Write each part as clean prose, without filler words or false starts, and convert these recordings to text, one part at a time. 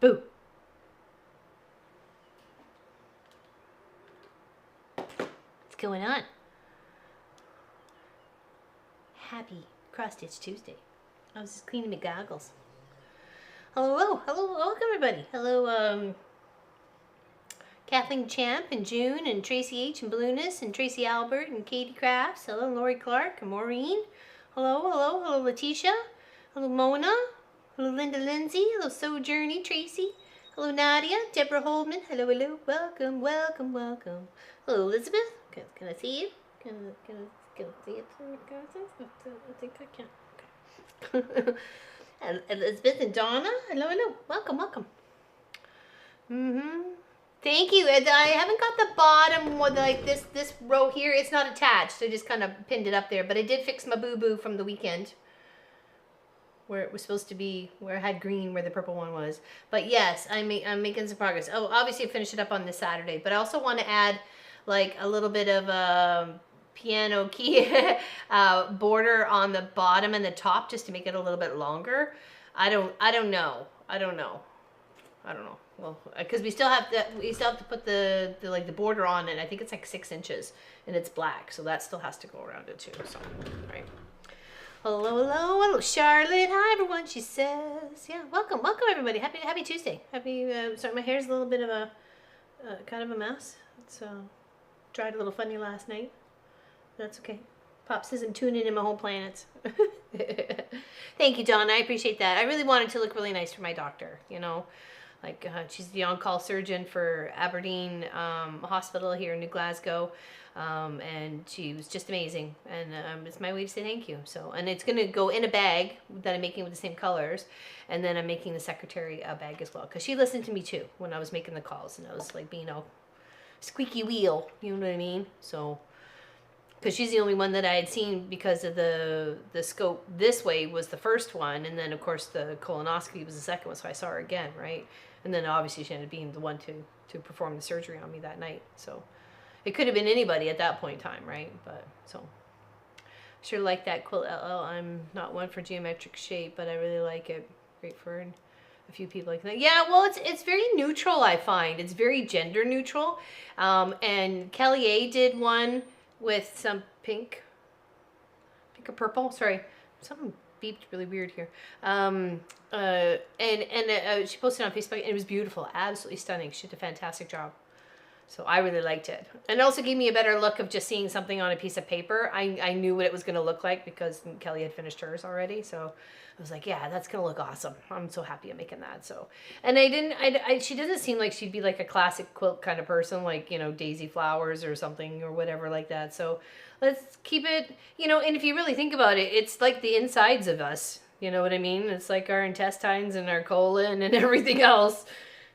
Boo. What's going on? Happy Cross-Stitch Tuesday. I was just cleaning my goggles. Hello, hello, welcome everybody. Hello, Kathleen Champ and June and Tracy H and Balloonist and Tracy Albert and Katie Crafts. Hello, Lori Clark and Maureen. Hello, hello, hello, Letitia. Hello, Mona. Hello, Linda Lindsay. Hello, Sojourney Tracy. Hello, Nadia. Deborah Holdman. Hello, hello. Welcome, welcome, welcome. Hello, Elizabeth. Can I see you? Can I see it? I think I can. Okay. Elizabeth and Donna. Hello, hello. Welcome, welcome. Thank you. I haven't got the bottom one, like this row here. It's not attached. I just kind of pinned it up there. But I did fix my boo-boo from the weekend, where it was supposed to be, where I had green, where the purple one was. But yes, I'm making some progress. Oh, obviously I finished it up on this Saturday. But I also want to add like a little bit of piano key border on the bottom and the top, just to make it a little bit longer. I don't know. Well, because we still have to put the like the border on it. I think it's like 6 inches, and it's black, so that still has to go around it too. So, right. Hello, hello, hello, Charlotte. Hi, everyone. She says, yeah, welcome everybody. Happy Tuesday. Sorry, my hair's a little bit of a kind of a mess. It's dried a little funny last night. That's okay. Pop says I'm tuning in my whole planets. Thank you, Dawn. I appreciate that. I really wanted to look really nice for my doctor, you know. Like, she's the on-call surgeon for Aberdeen Hospital here in New Glasgow. And she was just amazing. And it's my way to say thank you. So, and it's going to go in a bag that I'm making with the same colors. And then I'm making the secretary a bag as well. Because she listened to me, too, when I was making the calls. And I was, like, being all squeaky wheel. You know what I mean? So, because she's the only one that I had seen, because of the scope this way was the first one. And then, of course, the colonoscopy was the second one. So I saw her again, right? And then obviously she ended up being the one to perform the surgery on me that night. So it could have been anybody at that point in time, right? But so sure like that quilt. I'm not one for geometric shape, but I really like it. Great for a few people like that. Yeah, well, it's very neutral, I find. It's very gender neutral. And Kelly A did one with some pink or purple. Sorry, something beeped really weird here. She posted on Facebook, and it was beautiful, absolutely stunning. She did a fantastic job. So I really liked it. And it also gave me a better look of just seeing something on a piece of paper. I knew what it was going to look like because Kelly had finished hers already. So I was like, yeah, that's going to look awesome. I'm so happy I'm making that. So, and she doesn't seem like she'd be like a classic quilt kind of person, like, you know, daisy flowers or something or whatever like that. So let's keep it, you know, and if you really think about it, it's like the insides of us. You know what I mean? It's like our intestines and our colon and everything else.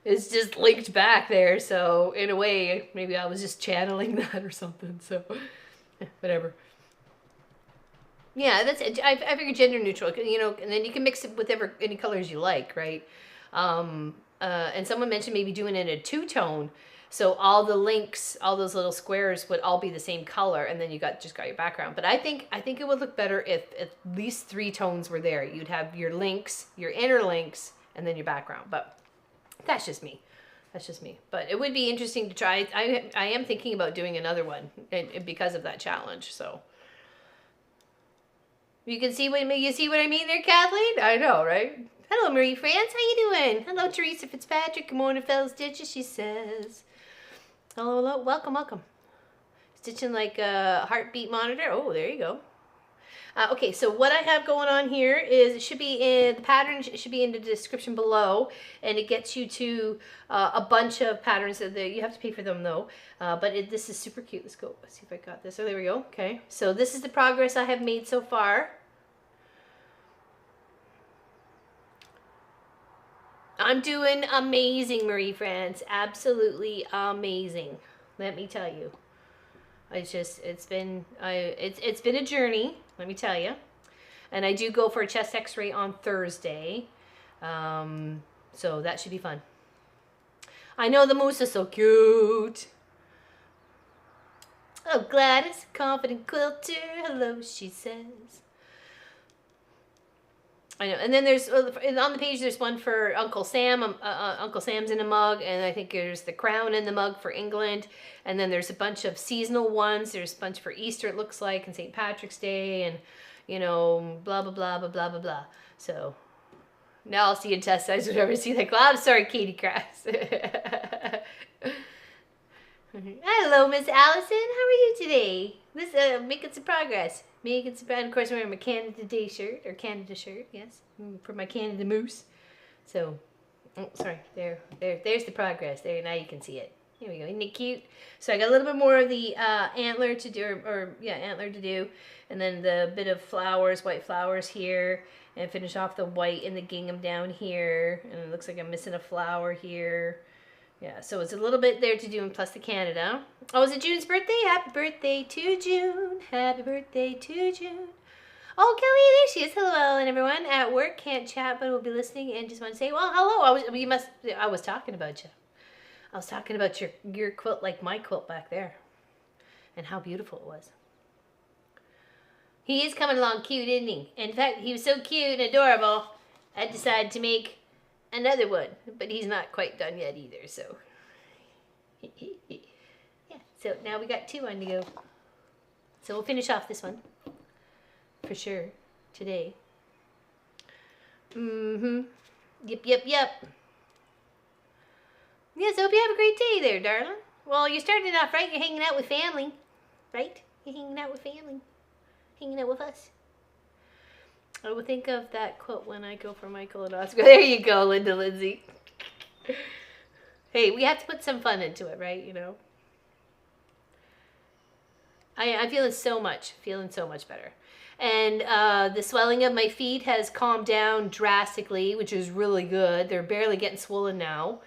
It's just linked back there, so in a way, maybe I was just channeling that or something, so whatever. Yeah, that's I figure gender neutral, you know, and then you can mix it with any colors you like, right? And someone mentioned maybe doing it in a two-tone, so all the links, all those little squares would all be the same color, and then you just got your background. But I think it would look better if at least 3 tones were there. You'd have your links, your inner links, and then your background, but that's just me. But it would be interesting to try. I am thinking about doing another one because of that challenge. So you can see what I mean there, Kathleen? I know, right? Hello, Marie France. How you doing? Hello, Teresa Fitzpatrick. Good morning, fellow stitches, she says. Hello, hello. Welcome, welcome. Stitching like a heartbeat monitor. Oh, there you go. Okay, so what I have going on here is it should be in the pattern. It should be in the description below, and it gets you to a bunch of patterns that you have to pay for them though. But this is super cute. Let's go. Let's see if I got this. Oh, there we go. Okay, so this is the progress I have made so far. I'm doing amazing, Marie France. Absolutely amazing. Let me tell you. It's been a journey, let me tell you. And I do go for a chest x-ray on Thursday. So that should be fun. I know the moose is so cute. Oh, Gladys, confident quilter. Hello, she says. I know. And then there's on the page there's one for Uncle Sam. Uncle Sam's in a mug, and I think there's the crown in the mug for England. And then there's a bunch of seasonal ones. There's a bunch for Easter, it looks like, and St. Patrick's Day, and blah blah blah blah blah blah blah. So now I'll see in test size whenever I see that. I'm sorry, Katie Crass. Hello, Miss Allison. How are you today? This making some progress. Making some, and of course, I'm wearing my Canada Day shirt, or Canada shirt, yes, for my Canada Moose. So, oh, sorry, there's the progress. There, now you can see it. Here we go. Isn't it cute? So I got a little bit more of the antler to do, antler to do, and then the bit of flowers, white flowers here, and finish off the white and the gingham down here, and it looks like I'm missing a flower here. Yeah, so it's a little bit there to do, and plus the Canada. Oh, is it June's birthday? Happy birthday to June. Happy birthday to June. Oh, Kelly, there she is. Hello, and everyone. At work, can't chat, but will be listening, and just want to say, well, hello. I was talking about you. I was talking about your quilt, like my quilt back there, and how beautiful it was. He is coming along cute, isn't he? In fact, he was so cute and adorable, I decided to make another one, but he's not quite done yet either, so yeah, so now we got 2 on to go, so we'll finish off this one for sure today. Yep. Yes, I hope you have a great day there, darling. Well, you're starting off right. You're hanging out with family, right? You're hanging out with family, hanging out with us. I will think of that quilt when I go for my colonoscopy. There you go, Linda Lindsay. Hey, we have to put some fun into it, right? I'm feeling so much better. And the swelling of my feet has calmed down drastically, which is really good. They're barely getting swollen now.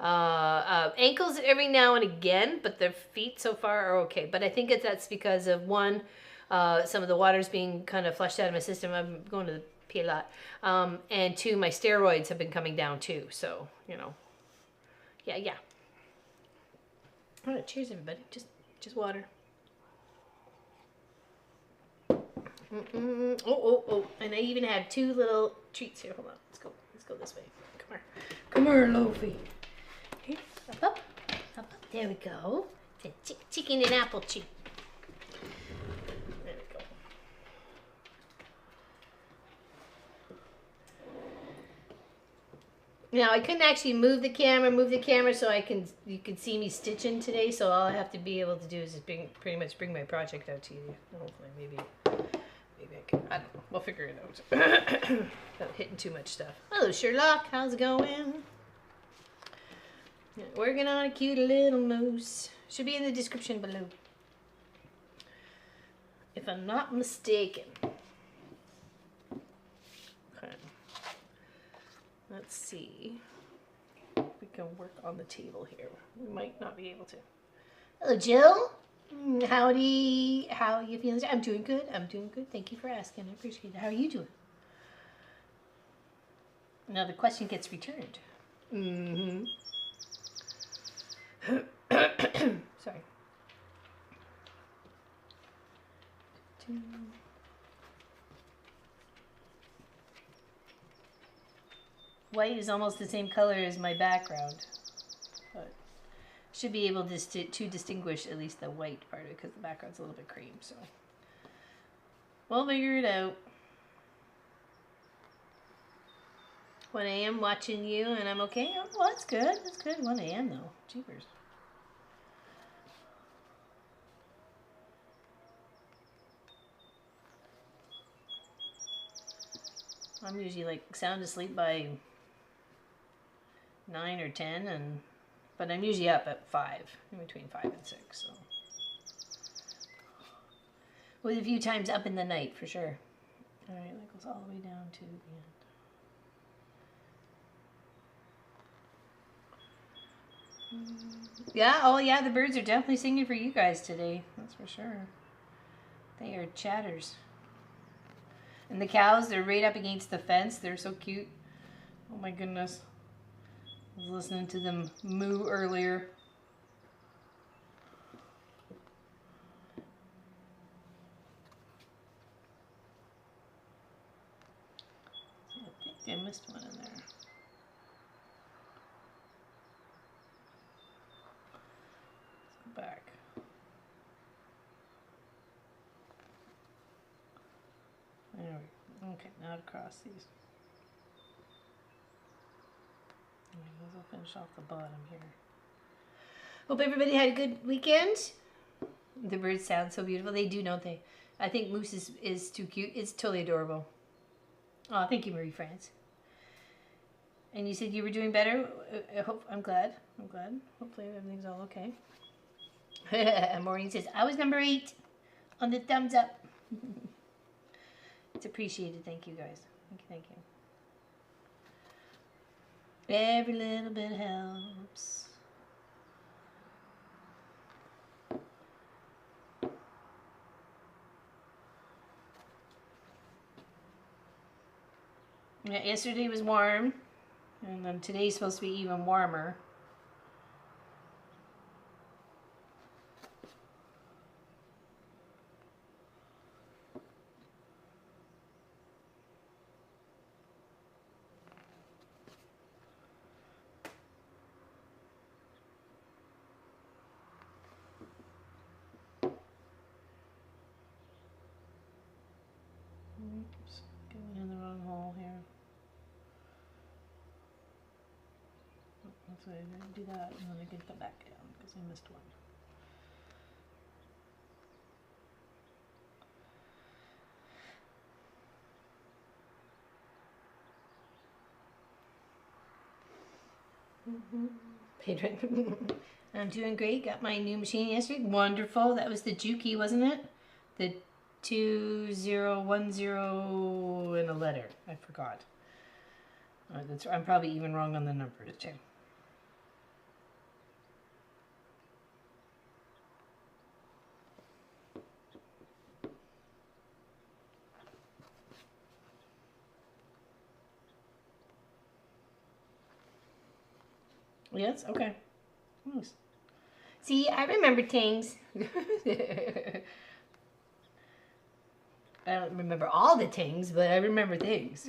Ankles every now and again, but the feet so far are okay. But I think that's because of one, some of the water's being kind of flushed out of my system. I'm going to the pee a lot. And 2, my steroids have been coming down too. So, yeah. All right, cheers, everybody. Just water. Oh. And I even have 2 little treats here. Hold on. Let's go this way. Come here, Loafy. Here, up. There we go. It's a chicken and apple cheek. There we go. Now I couldn't actually move the camera so you can see me stitching today. So all I have to be able to do is just pretty much bring my project out to you. Hopefully, maybe I can. I don't know. We'll figure it out. Without hitting too much stuff. Hello, Sherlock. How's it going? Working on a cute little moose. Should be in the description below, if I'm not mistaken. Okay. Let's see if we can work on the table here. We might not be able to. Hello, Jill. Howdy. How are you feeling? I'm doing good. Thank you for asking. I appreciate it. How are you doing? Now the question gets returned. Sorry. White is almost the same color as my background, but should be able to distinguish at least the white part of it because the background's a little bit cream, so we'll figure it out. 1 a.m. watching you, and I'm okay. Oh, well, that's good. 1 a.m. though. Jeepers. I'm usually like sound asleep by 9 or 10, but I'm usually up at 5, in between 5 and 6. So, with a few times up in the night for sure. All right, that goes all the way down to the end. Yeah, oh yeah, the birds are definitely singing for you guys today. That's for sure. They are chatters. And the cows, they're right up against the fence. They're so cute. Oh my goodness. I was listening to them moo earlier. think I missed one in there. Let's go back. There we go. Okay, now to cross these. I'll finish off the bottom here. Hope everybody had a good weekend. The birds sound so beautiful. They do, don't they? I think Moose is too cute. It's totally adorable. Oh, thank you, Marie France. And you said you were doing better. I'm glad. I'm glad. Hopefully everything's all okay. Maureen says, I was number 8 on the thumbs up. It's appreciated. Thank you, guys. Thank you. Every little bit helps. Yeah, yesterday was warm, and then today's supposed to be even warmer. Oops, going in the wrong hole here. So I'm going to do that, and then I can come back down because I missed one. I'm doing great. Got my new machine yesterday. Wonderful. That was the Juki, wasn't it? The 2010 and a letter. I forgot. I'm probably even wrong on the numbers too. Yes? Okay. Nice. See, I remember things. I don't remember all the things, but I remember things.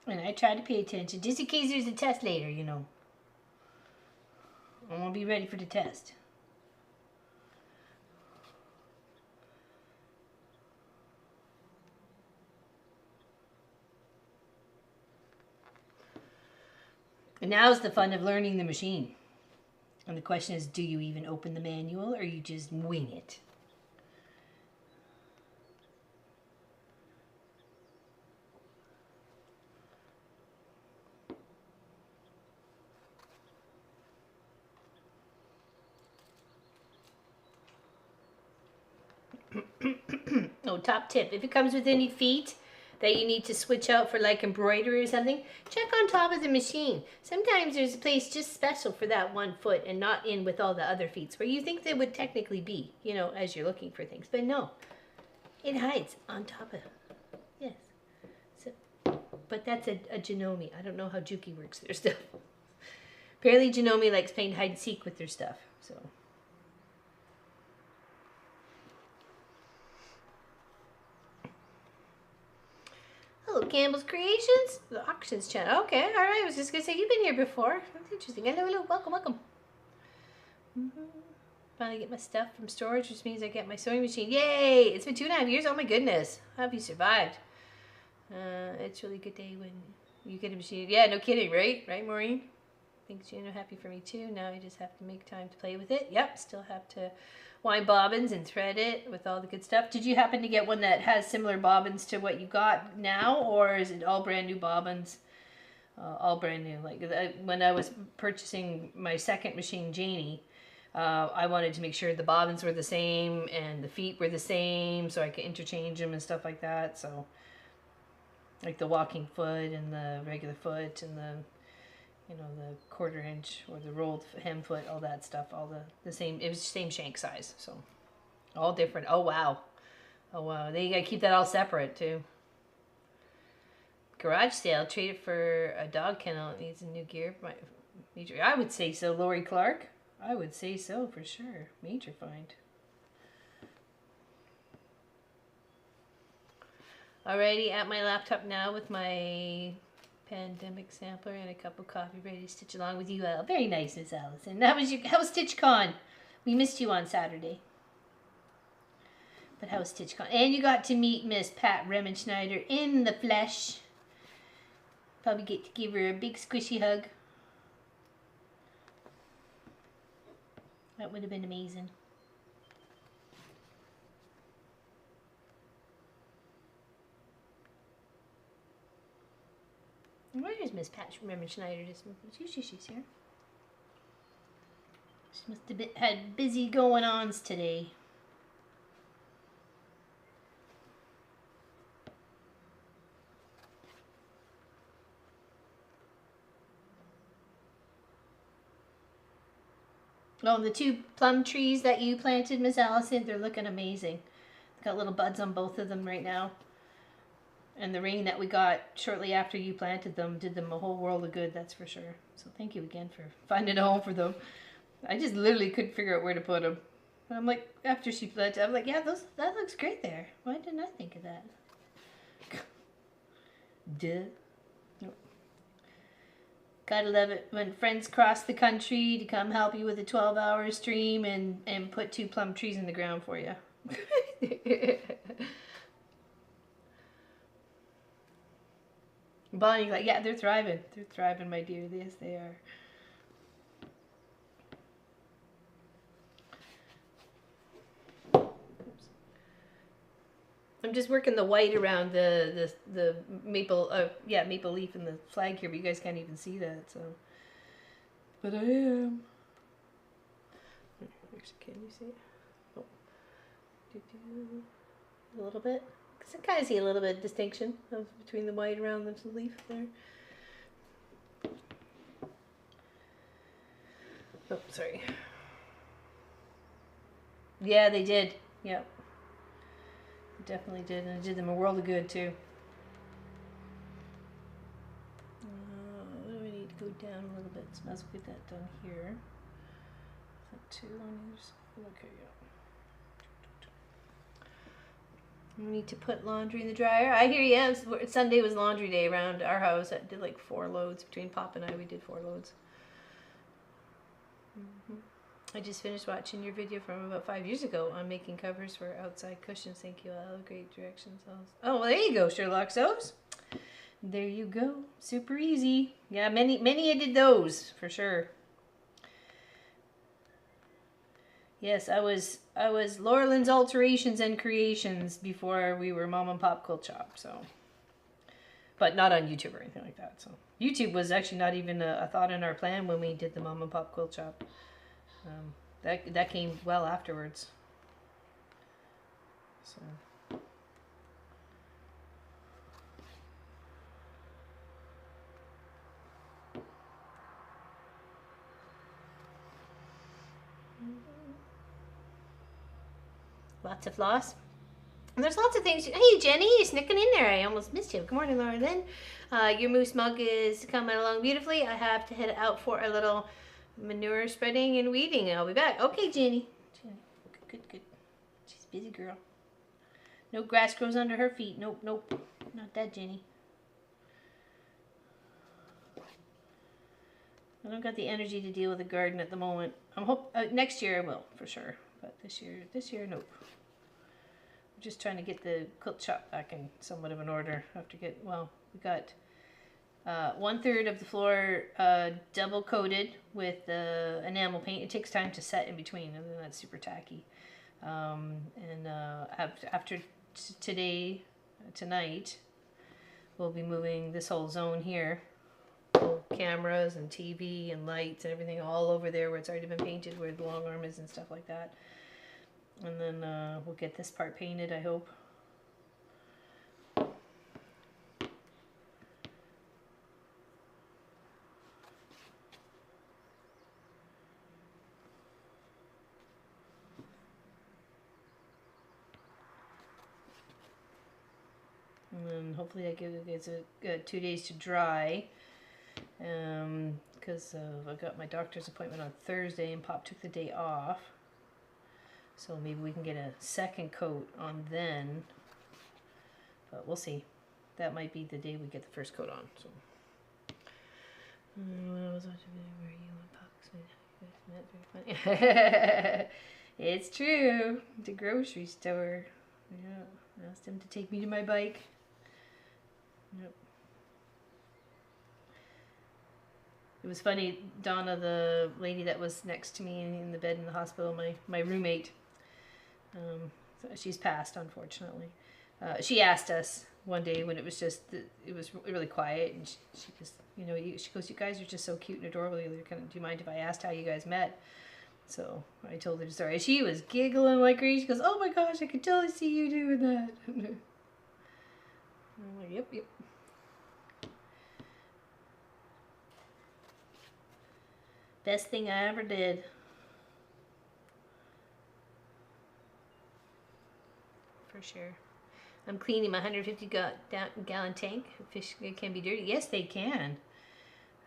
And I try to pay attention, just in case there's a test later, you know. I won't be ready for the test. And now's the fun of learning the machine. And the question is, do you even open the manual or you just wing it? Oh, top tip. If it comes with any feet that you need to switch out for like embroidery or something, check on top of the machine. Sometimes there's a place just special for that one foot and not in with all the other feet where you think they would technically be, you know, as you're looking for things. But no, it hides on top of it. Yes. So, but that's a Janome. I don't know how Juki works their stuff. Apparently Janome likes playing hide and seek with their stuff. So. Hello, Campbell's Creations, the auctions channel. Okay, all right. I was just gonna say you've been here before. That's interesting. Hello, welcome, welcome. Finally get my stuff from storage, which means I get my sewing machine. Yay! It's been 2.5 years. Oh my goodness, how have you survived? It's a really good day when you get a machine. Yeah, no kidding, right? Right, Maureen? Thanks, Gina. Happy for me too. Now I just have to make time to play with it. Yep, still have to wind bobbins and thread it with all the good stuff. Did you happen to get one that has similar bobbins to what you got now, or is it all brand new bobbins? All brand new. Like when I was purchasing my second machine, Janie, I wanted to make sure the bobbins were the same and the feet were the same so I could interchange them and stuff like that. So like the walking foot and the regular foot and the, you know, the 1/4 inch or the rolled hem foot, all that stuff, all the same. It was the same shank size, so all different. Oh wow, oh wow. Then you gotta keep that all separate too. Garage sale, trade it for a dog kennel. It needs a new gear. Major, I would say so, Lori Clark. I would say so for sure. Major find. Alrighty, at my laptop now with my pandemic sampler and a cup of coffee ready to stitch along with you all. Very nice, Miss Allison. How was StitchCon? We missed you on Saturday. But how was StitchCon? And you got to meet Miss Pat Remenschneider in the flesh. Probably get to give her a big squishy hug. That would have been amazing. Where is Miss Pat Remenschneider? Usually she's here. She must have had busy going-ons today. Oh, the 2 plum trees that you planted, Miss Allison, they're looking amazing. Got little buds on both of them right now. And the rain that we got shortly after you planted them did them a whole world of good, that's for sure. So thank you again for finding a home for them. I just literally couldn't figure out where to put them. I'm like, after she planted, I'm like, yeah, that looks great there. Why didn't I think of that? Duh. Gotta love it when friends cross the country to come help you with a 12-hour stream and put 2 plum trees in the ground for you. Bonnie's like, yeah, they're thriving. They're thriving, my dear. Yes, they are. I'm just working the white around the maple maple leaf and the flag here, but you guys can't even see that. So, but I am. Can you see it? Oh. A little bit. I kind of see a little bit of distinction between the white around the leaf there. Oh, sorry. Yeah, they did. Yep. Definitely did, and it did them a world of good too. What do we need to go down a little bit? So let's get that done here. Is that 2 on yours? Okay, yeah. We need to put laundry in the dryer. I hear you. Sunday was laundry day around our house. I did like 4 loads between Pop and I. We did 4 loads. I just finished watching your video from about 5 years ago on making covers for outside cushions. Thank you all. Great directions. Oh, well, there you go, Sherlock Sows. There you go. Super easy. Yeah, many I did those for sure. Yes, I was Laura-Lynn's Alterations and Creations before we were Mom and Pop Quilt Shop. So, but not on YouTube or anything like that. So YouTube was actually not even a thought in our plan when we did the Mom and Pop Quilt Shop. That came well afterwards. So. Lots of floss. And there's lots of things. Hey, Jenny, you're sneaking in there. I almost missed you. Good morning, Laura-Lynn. Your moose mug is coming along beautifully. I have to head out for a little manure spreading and weeding. I'll be back. Okay, Jenny. Good. She's a busy girl. No grass grows under her feet. Nope. Not that, Jenny. I don't got the energy to deal with a garden at the moment. Next year I will, for sure. But this year, nope. I'm just trying to get the quilt shop back in somewhat of an order. We got 1/3 of the floor double coated with enamel paint. It takes time to set in between, and then that's super tacky. After tonight, we'll be moving this whole zone here. Cameras and TV and lights and everything all over there where it's already been painted, where the long arm is and stuff like that. And then we'll get this part painted, I hope. And then hopefully that gives it 2 days to dry. Because I got my doctor's appointment on Thursday and Pop took the day off. So maybe we can get a second coat on then. but we'll see. That might be the day we get the first coat on. So. When I was watching where you and Pops it's true. The grocery store. Yeah. I asked him to take me to my bike. Yep. It was funny, Donna, the lady that was next to me in the bed in the hospital, my roommate, she's passed, unfortunately. She asked us one day when it was really quiet, and she goes, she goes, you guys are just so cute and adorable. Do you mind if I asked how you guys met? So I told her the story. She was giggling like crazy. She goes, oh my gosh, I could totally see you doing that. I'm like, yep. Best thing I ever did. For sure. I'm cleaning my 150-gallon tank. Fish can be dirty. Yes, they can.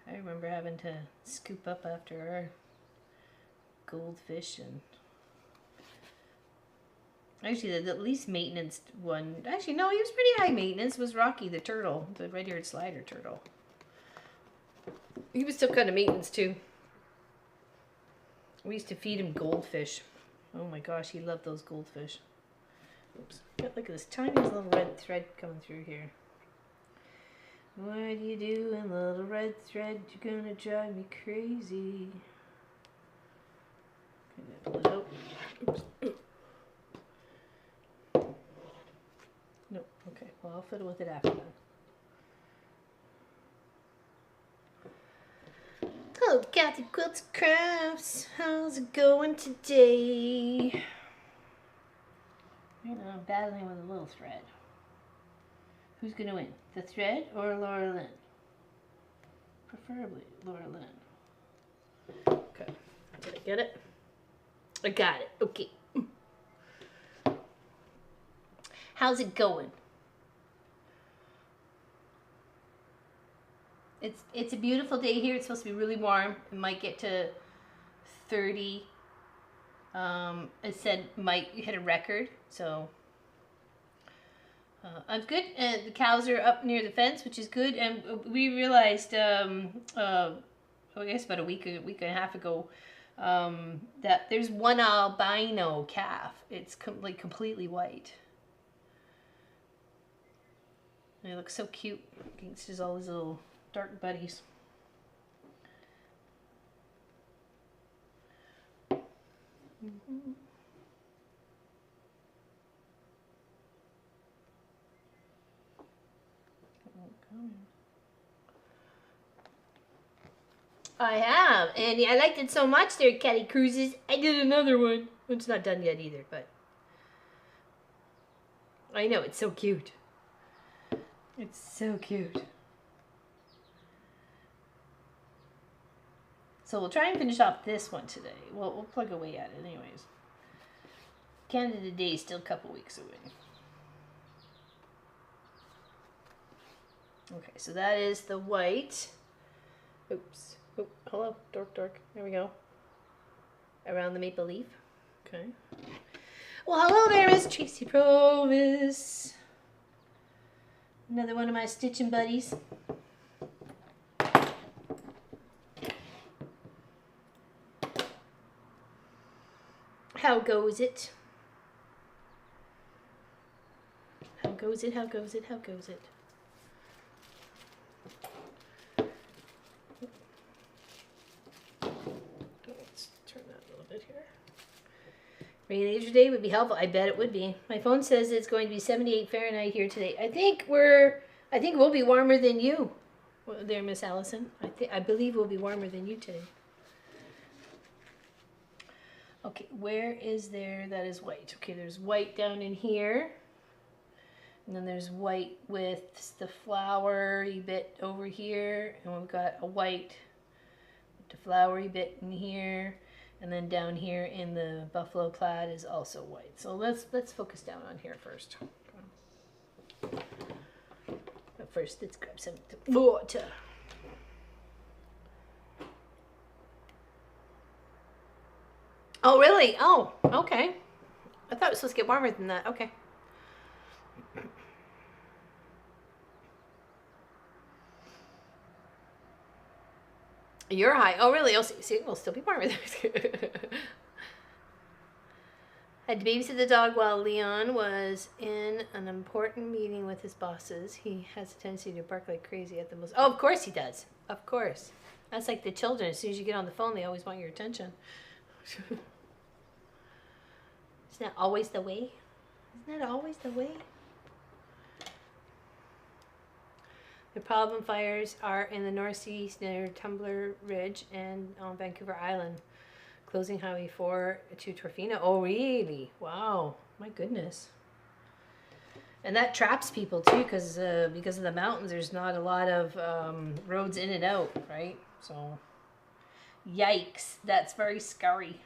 I remember having to scoop up after our goldfish. And actually, the least maintenance one. Actually, no, he was pretty high maintenance. Was Rocky the turtle, the red-eared slider turtle. He was still kind of maintenance too. We used to feed him goldfish. Oh my gosh, he loved those goldfish. Oops. Look at this tiny little red thread coming through here. What are you doing, little red thread? You're gonna drive me crazy. Pull it out. Oops. No, okay. Well, I'll fiddle with it after that. Hello, Kathy Quilts Crafts. How's it going today? I'm battling with a little thread. Who's going to win? The thread or Laura-Lynn? Preferably Laura-Lynn. Okay. Did I get it? I got it. Okay. How's it going? It's a beautiful day here. It's supposed to be really warm. It might get to 30. It said might hit a record, so I'm good. And the cows are up near the fence, which is good. And we realized, I guess about a week and a half ago, that there's one albino calf. It's completely white. And it looks so cute against his all his little dark buddies. Mm-hmm. I have, and I liked it so much there, Catty Cruises. I did another one. It's not done yet either, but I know, it's so cute. It's so cute. So we'll try and finish off this one today. We'll plug away at it anyways. Canada Day is still a couple weeks away. Okay, so that is the white. Oops. Oh, hello, dork. There we go. Around the maple leaf. Okay. Well, hello there, Miss Tracy Provis. Another one of my stitching buddies. How goes it? How goes it? How goes it? How goes it? Let's turn that a little bit here. Rainy days today would be helpful. I bet it would be. My phone says it's going to be 78 Fahrenheit here today. I think we'll be warmer than you. There, Miss Allison. I believe we'll be warmer than you today. Okay, where is there? That is white. Okay, there's white down in here. And then there's white with the flowery bit over here. And we've got a white with the flowery bit in here. And then down here in the buffalo plaid is also white. So let's focus down on here first. But first, let's grab some water. Oh, really? Oh, okay. I thought it was supposed to get warmer than that. Okay. You're high. Oh, really? Oh, see, we'll still be warm. Had to babysit the dog while Leon was in an important meeting with his bosses. He has a tendency to bark like crazy at the most. Oh, of course he does. Of course. That's like the children. As soon as you get on the phone, they always want your attention. Isn't that always the way? Isn't that always the way? The problem fires are in the northeast near Tumbler Ridge and on Vancouver Island, closing Highway 4 to Tofino. Oh, really? Wow. My goodness. And that traps people too, because of the mountains, there's not a lot of roads in and out, right? So, yikes. That's very scary.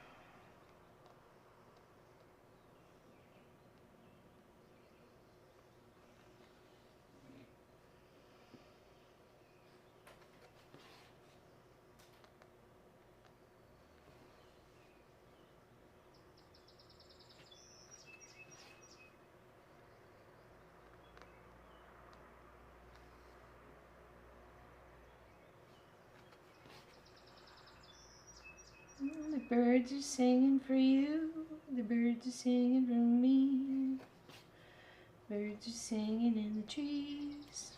The birds are singing for you. The birds are singing for me. Birds are singing in the trees.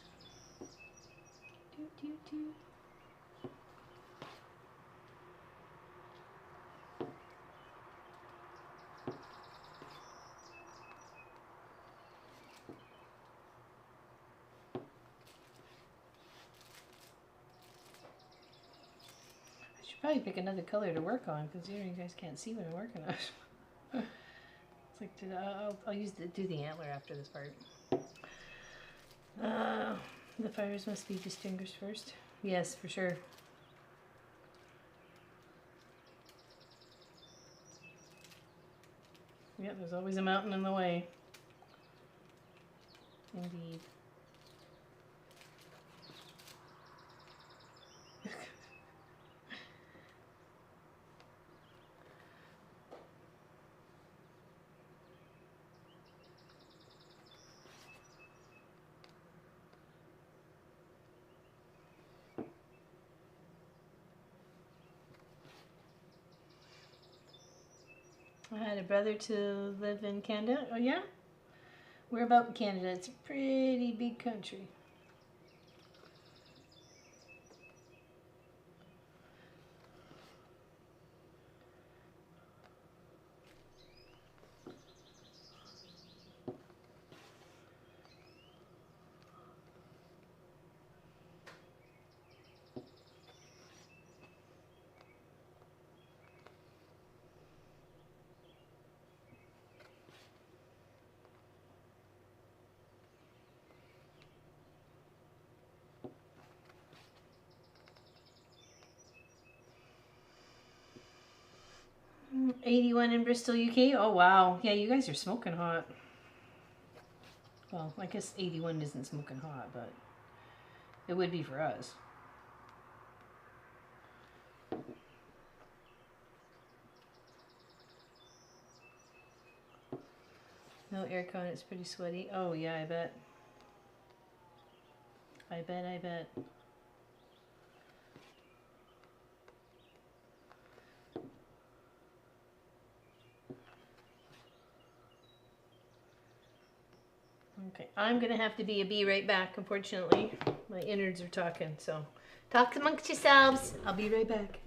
Doo, doo, doo. I should probably pick another color to work on, because you guys can't see what I'm working on. It's like, I'll do the antler after this part. The fires must be distinguished first. Yes, for sure. Yeah, there's always a mountain in the way. Indeed. I had a brother to live in Canada. Oh, yeah? Where about in Canada? It's a pretty big country. Mm, 81 in Bristol, UK. Oh, wow. Yeah, you guys are smoking hot. Well, I guess 81 isn't smoking hot, but it would be for us. No aircon, it's pretty sweaty. Oh, yeah, I bet. I bet. Okay, I'm going to have to be right back, unfortunately. My innards are talking, so talk amongst yourselves. I'll be right back.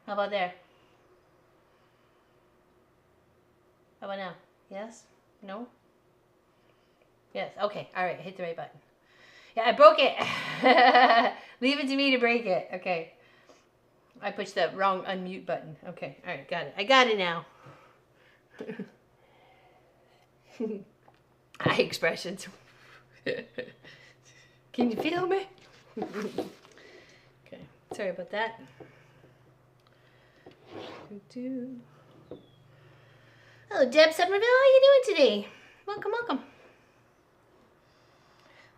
How about there? How about now? Yes? No? Yes. Okay. All right. Hit the right button. Yeah, I broke it. Leave it to me to break it. Okay. I pushed the wrong unmute button. Okay. All right. Got it. I got it now. Eye expressions. Can you feel me? Okay. Sorry about that. Hello, Deb Somerville. How you doing today? Welcome, welcome.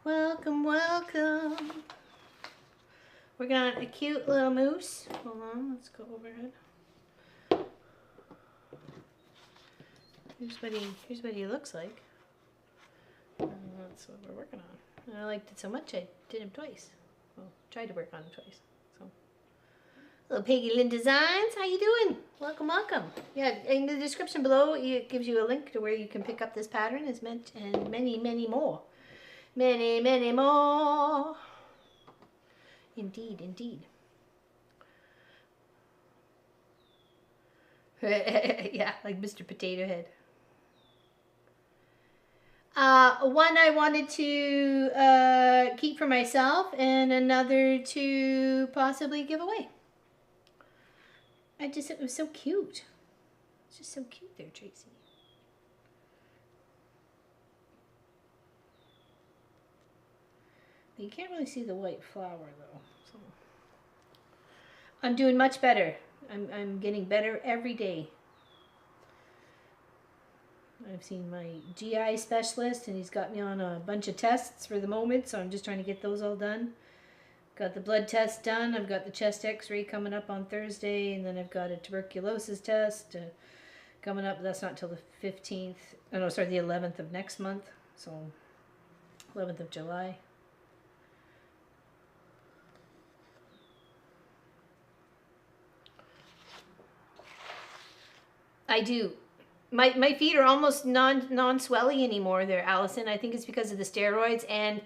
Welcome, welcome. Working on a cute little moose. Hold on, let's go overhead. Here's what he looks like. That's what we're working on. And I liked it so much I did him twice. Well, tried to work on him twice. So, hello, Peggy Lynn Designs. How you doing? Welcome, welcome. Yeah, in the description below, it gives you a link to where you can pick up this pattern as meant and many, many more. Many, many more. Indeed, indeed. Yeah, like Mr. Potato Head. One I wanted to keep for myself, and another to possibly give away. It was so cute. It's just so cute there, Tracy. You can't really see the white flower though. So. I'm doing much better. I'm getting better every day. I've seen my GI specialist and he's got me on a bunch of tests for the moment, so I'm just trying to get those all done. Got the blood test done. I've got the chest x-ray coming up on Thursday, and then I've got a tuberculosis test coming up. That's not till the 15th. Oh no, sorry, the 11th of next month. So 11th of July. I do. My feet are almost non-swelly anymore there, Allison. I think it's because of the steroids, and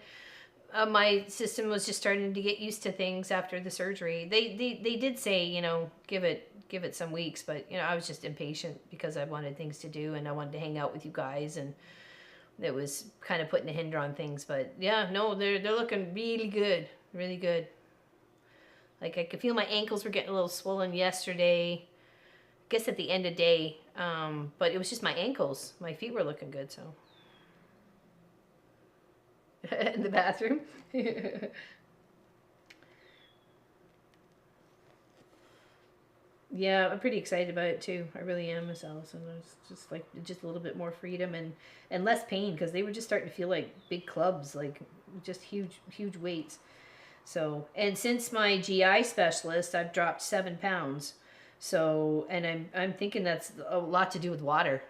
my system was just starting to get used to things after the surgery. They did say, you know, give it some weeks, but you know, I was just impatient because I wanted things to do and I wanted to hang out with you guys, and it was kind of putting a hinder on things. But yeah, no, they're looking really good, really good. Like I could feel my ankles were getting a little swollen yesterday. I guess at the end of day, but it was just my ankles. My feet were looking good, so. In the bathroom. Yeah, I'm pretty excited about it too. I really am, Miss Allison. It's just like just a little bit more freedom and less pain, because they were just starting to feel like big clubs, like just huge weights. So, and since my GI specialist, I've dropped 7 pounds. So, and I'm thinking that's a lot to do with water.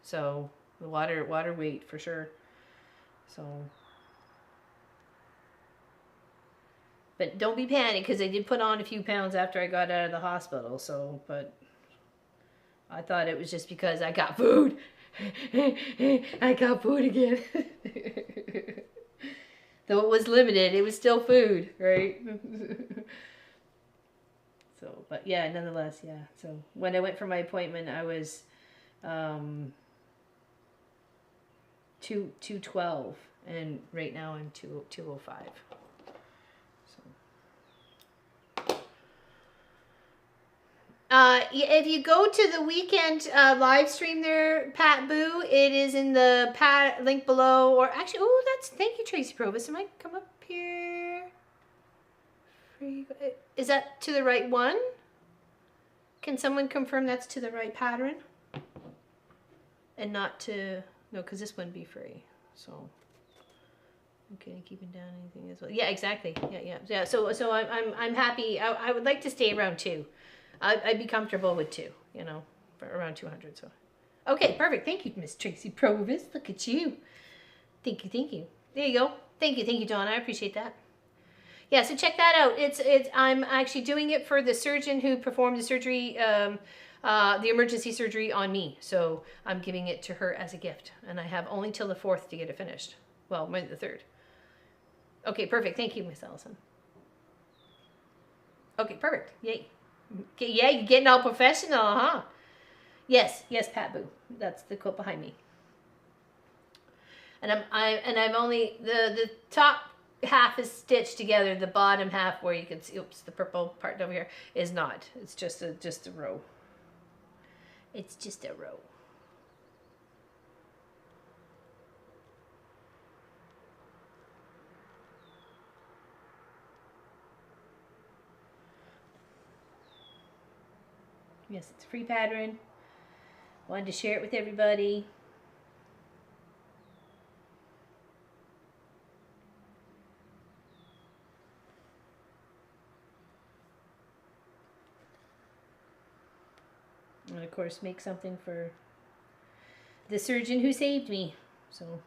So, the water weight for sure. So, but don't be panicked, because I did put on a few pounds after I got out of the hospital. So, but I thought it was just because I got food. I got food again. Though it was limited, it was still food, right? So, but yeah, nonetheless, yeah. So when I went for my appointment, I was 212, and right now I'm 205. So, if you go to the weekend live stream there, Pat Boo, it is in the link below, or actually, oh, thank you, Tracy Provis. I might come up here. Is that to the right one? Can someone confirm that's to the right pattern? And not to, no, because this wouldn't be free. So, okay, keeping down anything as well. Yeah, exactly. Yeah. So I'm happy. I would like to stay around 2. I'd be comfortable with 2. You know, for around 200. So, okay, perfect. Thank you, Miss Tracy Provis. Look at you. Thank you. There you go. Thank you, Dawn. I appreciate that. Yeah, so check that out. I'm actually doing it for the surgeon who performed the surgery, the emergency surgery on me. So I'm giving it to her as a gift, and I have only till the 4th to get it finished. Well, maybe the 3rd. Okay, perfect. Thank you, Miss Allison. Okay, perfect. Yay. Okay, yeah, you're getting all professional, huh? Yes, yes, Pat Boo. That's the quilt behind me. And I'm only the top half is stitched together. The bottom half where you can see, oops, the purple part over here is not. It's just a row. It's just a row. Yes, it's a free pattern. Wanted to share it with everybody. And of course make something for the surgeon who saved me. So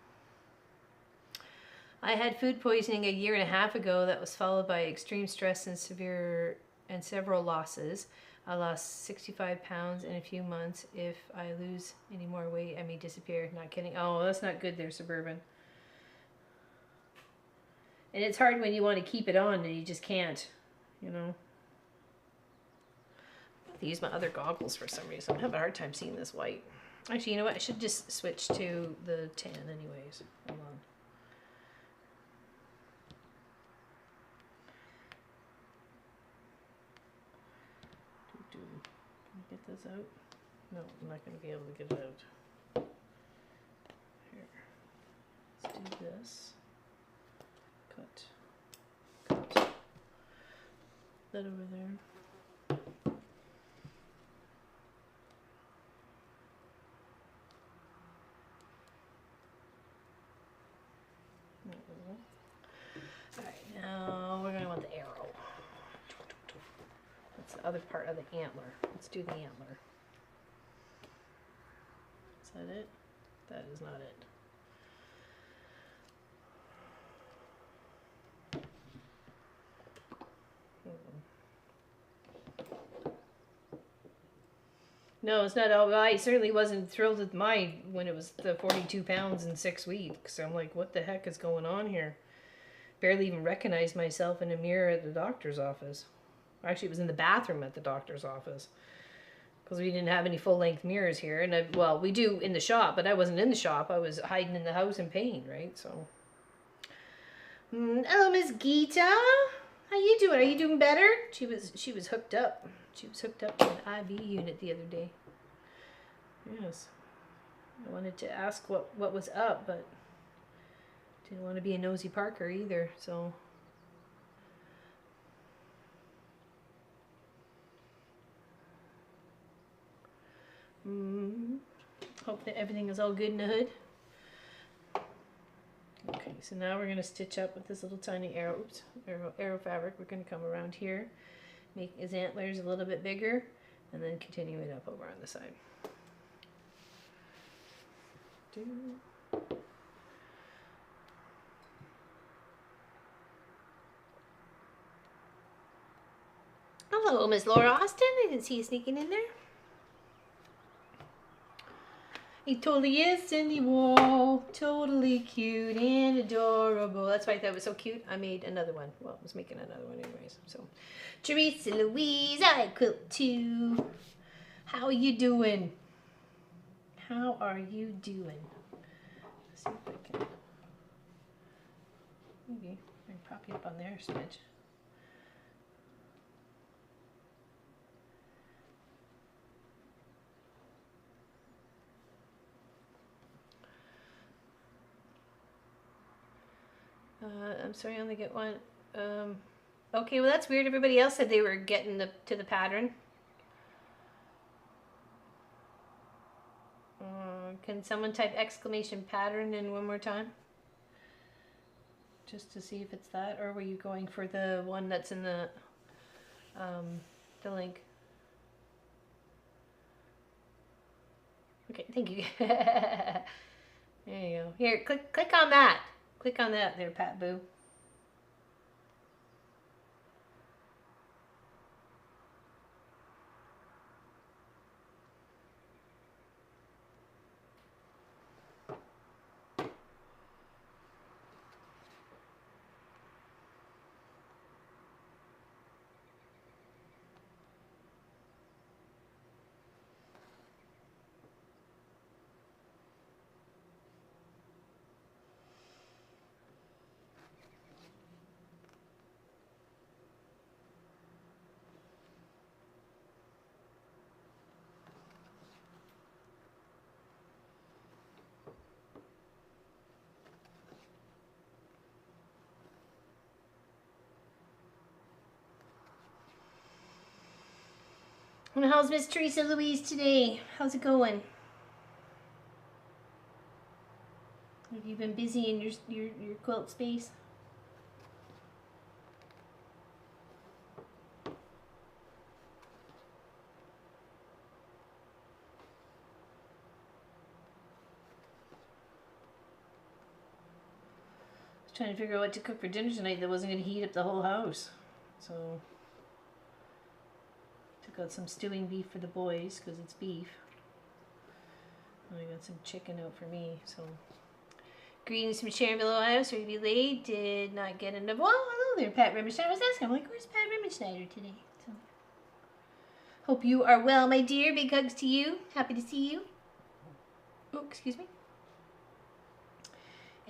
I had food poisoning a year and a half ago that was followed by extreme stress and several losses. I lost 65 pounds in a few months. If I lose any more weight, I may disappear. Not kidding. Oh, that's not good there, Suburban. And it's hard when you want to keep it on and you just can't, you know. I have to use my other goggles for some reason. I'm having a hard time seeing this white. Actually, you know what? I should just switch to the tan anyways. Hold on. Can I get this out? No, I'm not going to be able to get it out. Here. Let's do this. Cut. That over there. Alright, now we're going to want the arrow. That's the other part of the antler. Let's do the antler. Is that it? That is not it. No, it's not. Oh, I certainly wasn't thrilled with mine when it was the 42 pounds in 6 weeks. I'm like, what the heck is going on here? Barely even recognized myself in a mirror at the doctor's office. Actually, it was in the bathroom at the doctor's office. Because we didn't have any full-length mirrors here. And well, we do in the shop, but I wasn't in the shop. I was hiding in the house in pain, right? So, hello, Miss Gita. How you doing? Are you doing better? She was hooked up. She was hooked up to an IV unit the other day. Yes. I wanted to ask what was up, but didn't want to be a nosy Parker either, so. Hope that everything is all good in the hood. Okay, so now we're going to stitch up with this little tiny arrow fabric. We're going to come around here, make his antlers a little bit bigger, and then continue it up over on the side. Hello, Miss Laura Austin. I didn't see you sneaking in there. He totally is, Cindy Wall. Totally cute and adorable. That's why I thought it was so cute. I made another one. Well, I was making another one anyways. So, Teresa Louise, I quilt too. How are you doing? How are you doing? Let's see if I can. Maybe I can pop you up on there a smidge. I'm sorry, I only get one. Okay, well that's weird. Everybody else said they were getting to the pattern. Can someone type exclamation pattern in one more time? Just to see if it's that, or were you going for the one that's in the link? Okay, thank you. There you go. Here, click on that. Click on that there, Pat Boo. And how's Miss Teresa Louise today? How's it going? Have you been busy in your quilt space? I was trying to figure out what to cook for dinner tonight that wasn't going to heat up the whole house. So, took out some stewing beef for the boys because it's beef. And I got some chicken out for me, so. Greetings from Sharonville, Ohio. Sorry to be late. Did not get enough. Well, hello there, Pat Rimmenschneider. I was asking, I'm like, where's Pat Rimmenschneider today? So, hope you are well, my dear. Big hugs to you. Happy to see you. Oh, excuse me.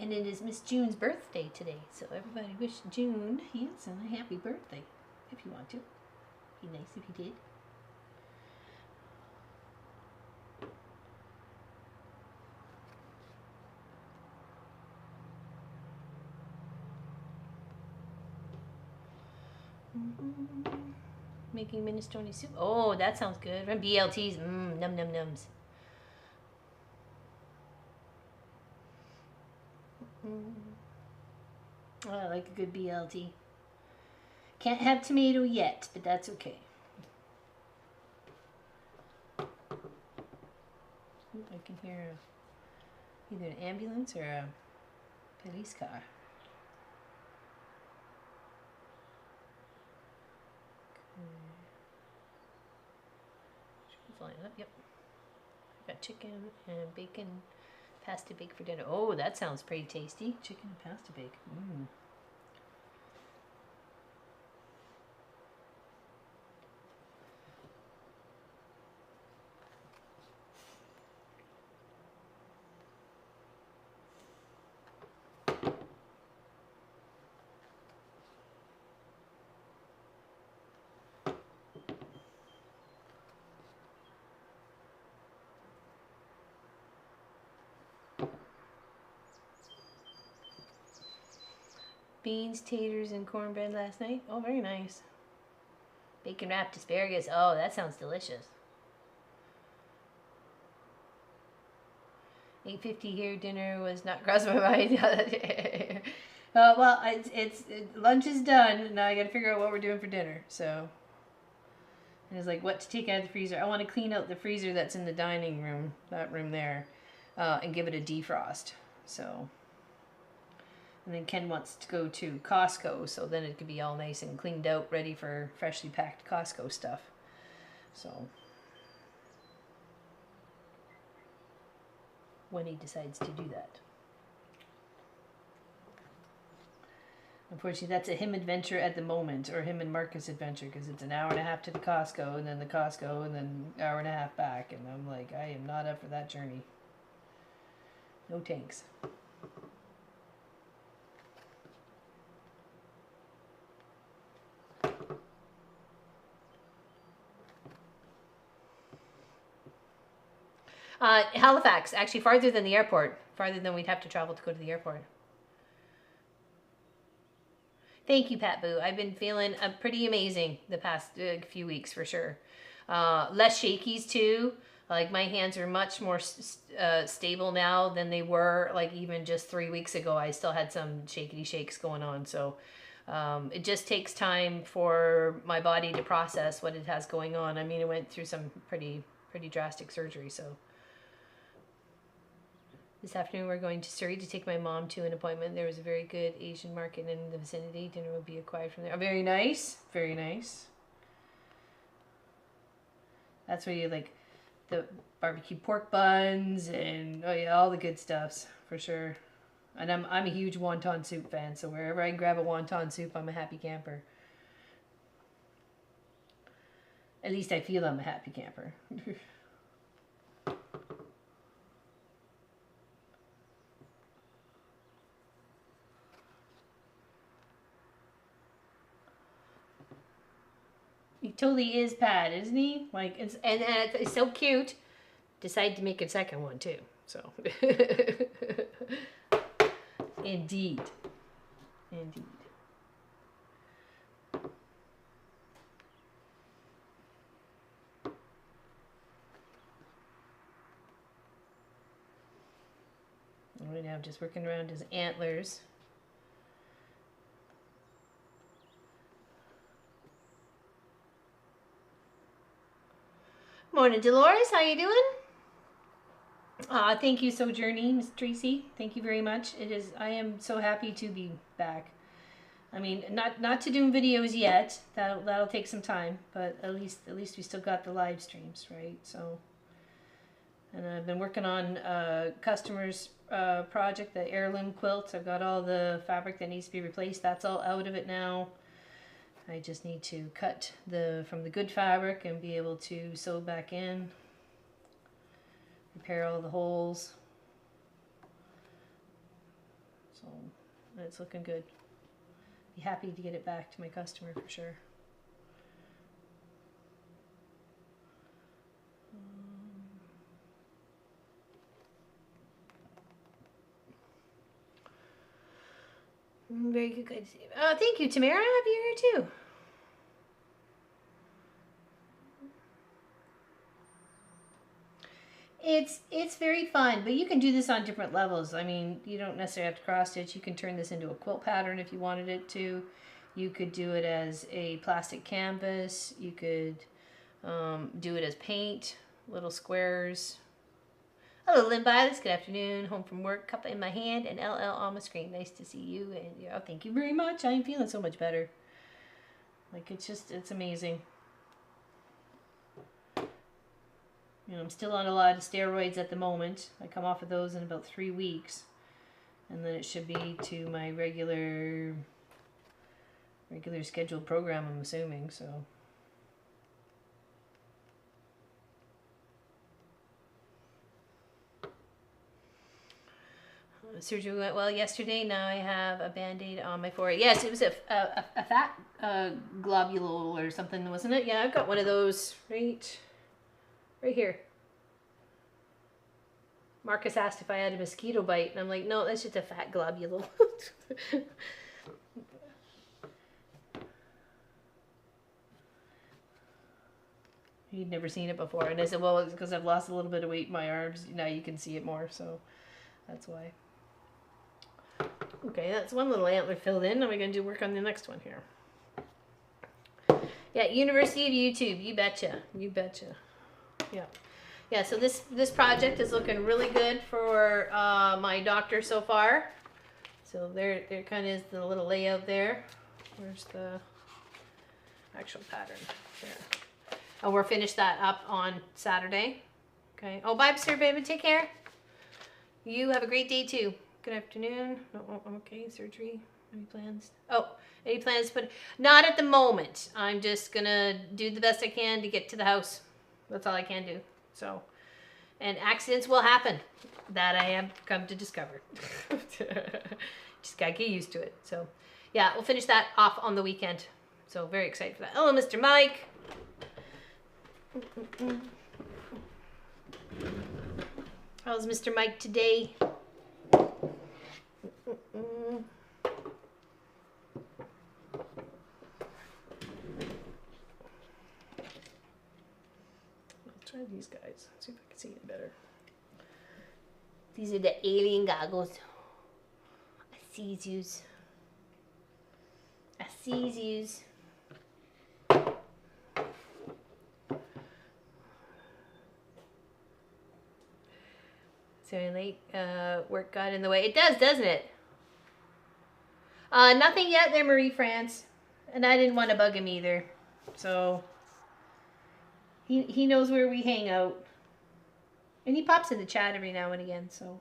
And it is Miss June's birthday today, so everybody wish June Hanson a happy birthday, if you want to. Be nice if you did. Making minestrone soup. Oh, that sounds good. Run BLTs. Num num nums. Oh, I like a good BLT. Can't have tomato yet, but that's okay. Ooh, I can hear either an ambulance or a police car. Flying up, yep. Got chicken and bacon, pasta bake for dinner. Oh, that sounds pretty tasty. Chicken and pasta bake. Beans, taters, and cornbread last night. Oh, very nice. Bacon wrapped asparagus. Oh, that sounds delicious. 8:50 here. Dinner was not crossed my mind. Well, lunch is done. Now I got to figure out what we're doing for dinner. So, and it's like what to take out of the freezer. I want to clean out the freezer that's in the dining room, that room there, and give it a defrost. So. And then Ken wants to go to Costco, so then it could be all nice and cleaned out, ready for freshly packed Costco stuff. So, when he decides to do that. Unfortunately, that's a him adventure at the moment, or him and Marcus adventure, because it's an hour and a half to the Costco, and then the Costco, and then an hour and a half back. And I'm like, I am not up for that journey. No tanks. Halifax, actually farther than the airport. Farther than we'd have to travel to go to the airport. Thank you, Pat Boo. I've been feeling pretty amazing the past few weeks for sure. Less shakies too. Like my hands are much more stable now than they were like even just 3 weeks ago. I still had some shakety shakes going on. So it just takes time for my body to process what it has going on. I mean, it went through some pretty drastic surgery, so. This afternoon we're going to Surrey to take my mom to an appointment. There was a very good Asian market in the vicinity. Dinner will be acquired from there. Oh, very nice. Very nice. That's where you like the barbecue pork buns and oh yeah, all the good stuffs for sure. And I'm a huge wonton soup fan, so wherever I can grab a wonton soup, I'm a happy camper. At least I feel I'm a happy camper. He totally is Pat, isn't he? Like, it's so cute. Decided to make a second one too. So, indeed. I'm just working around his antlers. Morning, Dolores. How you doing? Thank you, Sojourning, Miss Tracy. Thank you very much. I am so happy to be back. I mean, not to do videos yet. That'll take some time, but at least we still got the live streams, right? So, and I've been working on customers' project, the heirloom quilt. I've got all the fabric that needs to be replaced. That's all out of it now. I just need to cut from the good fabric and be able to sew back in, repair all the holes. So it's looking good. Be happy to get it back to my customer for sure. Very good. Good. Thank you, Tamara. Happy you're here too. It's very fun, but you can do this on different levels. I mean, you don't necessarily have to cross stitch. You can turn this into a quilt pattern if you wanted it to. You could do it as a plastic canvas. You could do it as paint, little squares. Hello, Lynn Violets. Good afternoon. Home from work, cup in my hand, and LL on my screen. Nice to see you. And yeah, thank you very much. I'm feeling so much better. Like it's amazing. You know, I'm still on a lot of steroids at the moment. I come off of those in about 3 weeks, and then it should be to my regular scheduled program, I'm assuming. So. Surgery went well yesterday. Now I have a Band-Aid on my forehead. Yes, it was a fat globule or something, wasn't it? Yeah, I've got one of those right here. Marcus asked if I had a mosquito bite, and I'm like, no, that's just a fat globule. He'd never seen it before, and I said, well, it's because I've lost a little bit of weight in my arms. Now you can see it more, so that's why. Okay, that's one little antler filled in. Now we're going to do work on the next one here. Yeah, University of YouTube. You betcha. You betcha. Yeah. Yeah, so this project is looking really good for my doctor so far. So there kind of is the little layout there. Where's the actual pattern? There. And we'll finish that up on Saturday. Okay. Oh, bye, Sir Baby. Take care. You have a great day too. Good afternoon. Oh, okay, surgery. Any plans? Oh, any plans? But not at the moment. I'm just gonna do the best I can to get to the house. That's all I can do. So, and accidents will happen. That I have come to discover. Just gotta get used to it. So, yeah, we'll finish that off on the weekend. So, very excited for that. Hello, Mr. Mike. How's Mr. Mike today? Let's try these guys. See if I can see it better. These are the alien goggles. I sees yous. I sees yous. So late work got in the way. It does, doesn't it? Nothing yet there, Marie France. And I didn't want to bug him either. So he knows where we hang out. And he pops in the chat every now and again, so.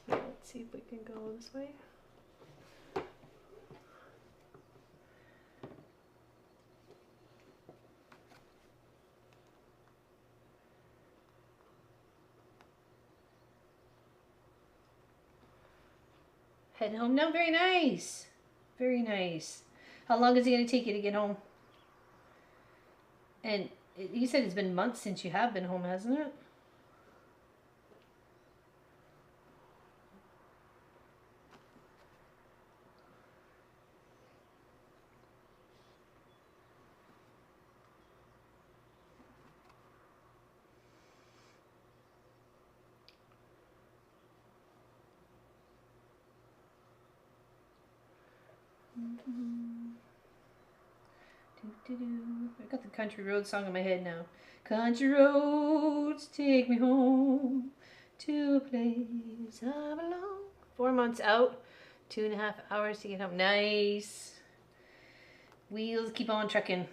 Let's see if we can go this way. Heading home now. Very nice. Very nice. How long is it going to take you to get home? And you said it's been months since you have been home, hasn't it? I got the country road song in my head now. Country roads take me home to a place I belong. 4 months out, 2.5 hours to get home. Nice. Wheels keep on trucking.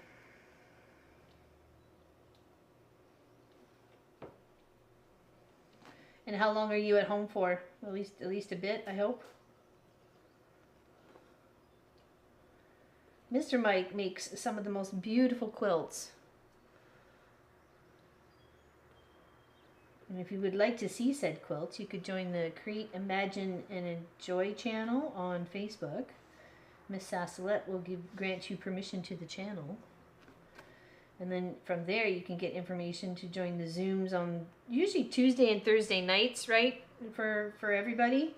And how long are you at home for? At least a bit, I hope. Mr. Mike makes some of the most beautiful quilts. And if you would like to see said quilts, you could join the Create, Imagine, and Enjoy channel on Facebook. Miss Sassolette will grant you permission to the channel. And then from there you can get information to join the Zooms on usually Tuesday and Thursday nights, right? For everybody.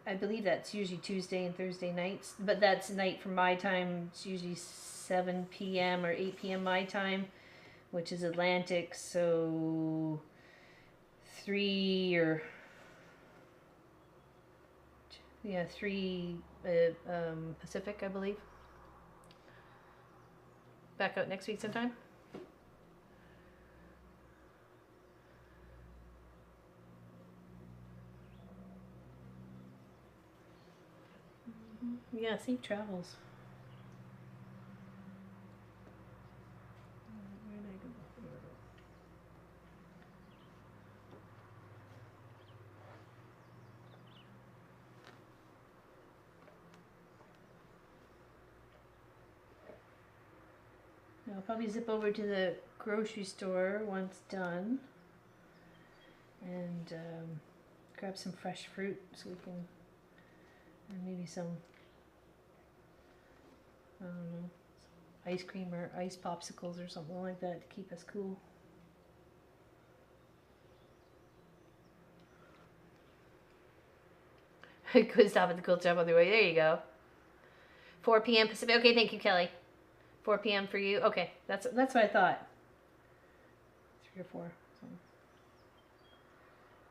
I believe that's usually Tuesday and Thursday nights, but that's night from my time. It's usually 7 p.m. or 8 p.m. my time, which is Atlantic, so 3 Pacific, I believe. Back out next week sometime. Yeah, safe travels. Where did I go? I'll probably zip over to the grocery store once done and grab some fresh fruit so we can, and maybe some, I don't know, ice cream or ice popsicles or something like that to keep us cool. Good stop at the quilt shop on the way. There you go. 4 p.m. Pacific. Okay, thank you, Kelly. 4 p.m. for you. Okay, that's what I thought. 3 or 4. So.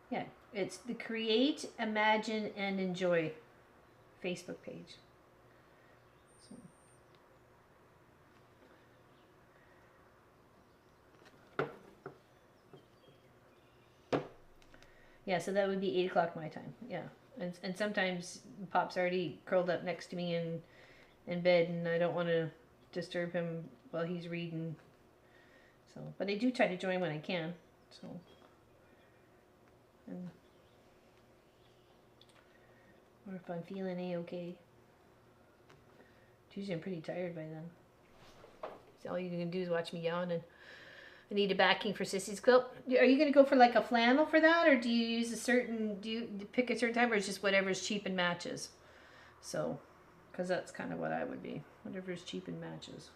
Yeah, it's the Create, Imagine, and Enjoy Facebook page. So. Yeah, so that would be 8 o'clock my time. Yeah, and sometimes Pop's already curled up next to me in bed, and I don't want to disturb him while he's reading. So, but I do try to join when I can. So, or if I'm feeling a-okay. Usually I'm pretty tired by then. So all you can do is watch me yawn. And I need a backing for Sissy's quilt. Are you going to go for like a flannel for that, or do you use do you pick a certain time, or is just whatever's cheap and matches? So, because that's kind of what I would be. Whatever's cheap and matches.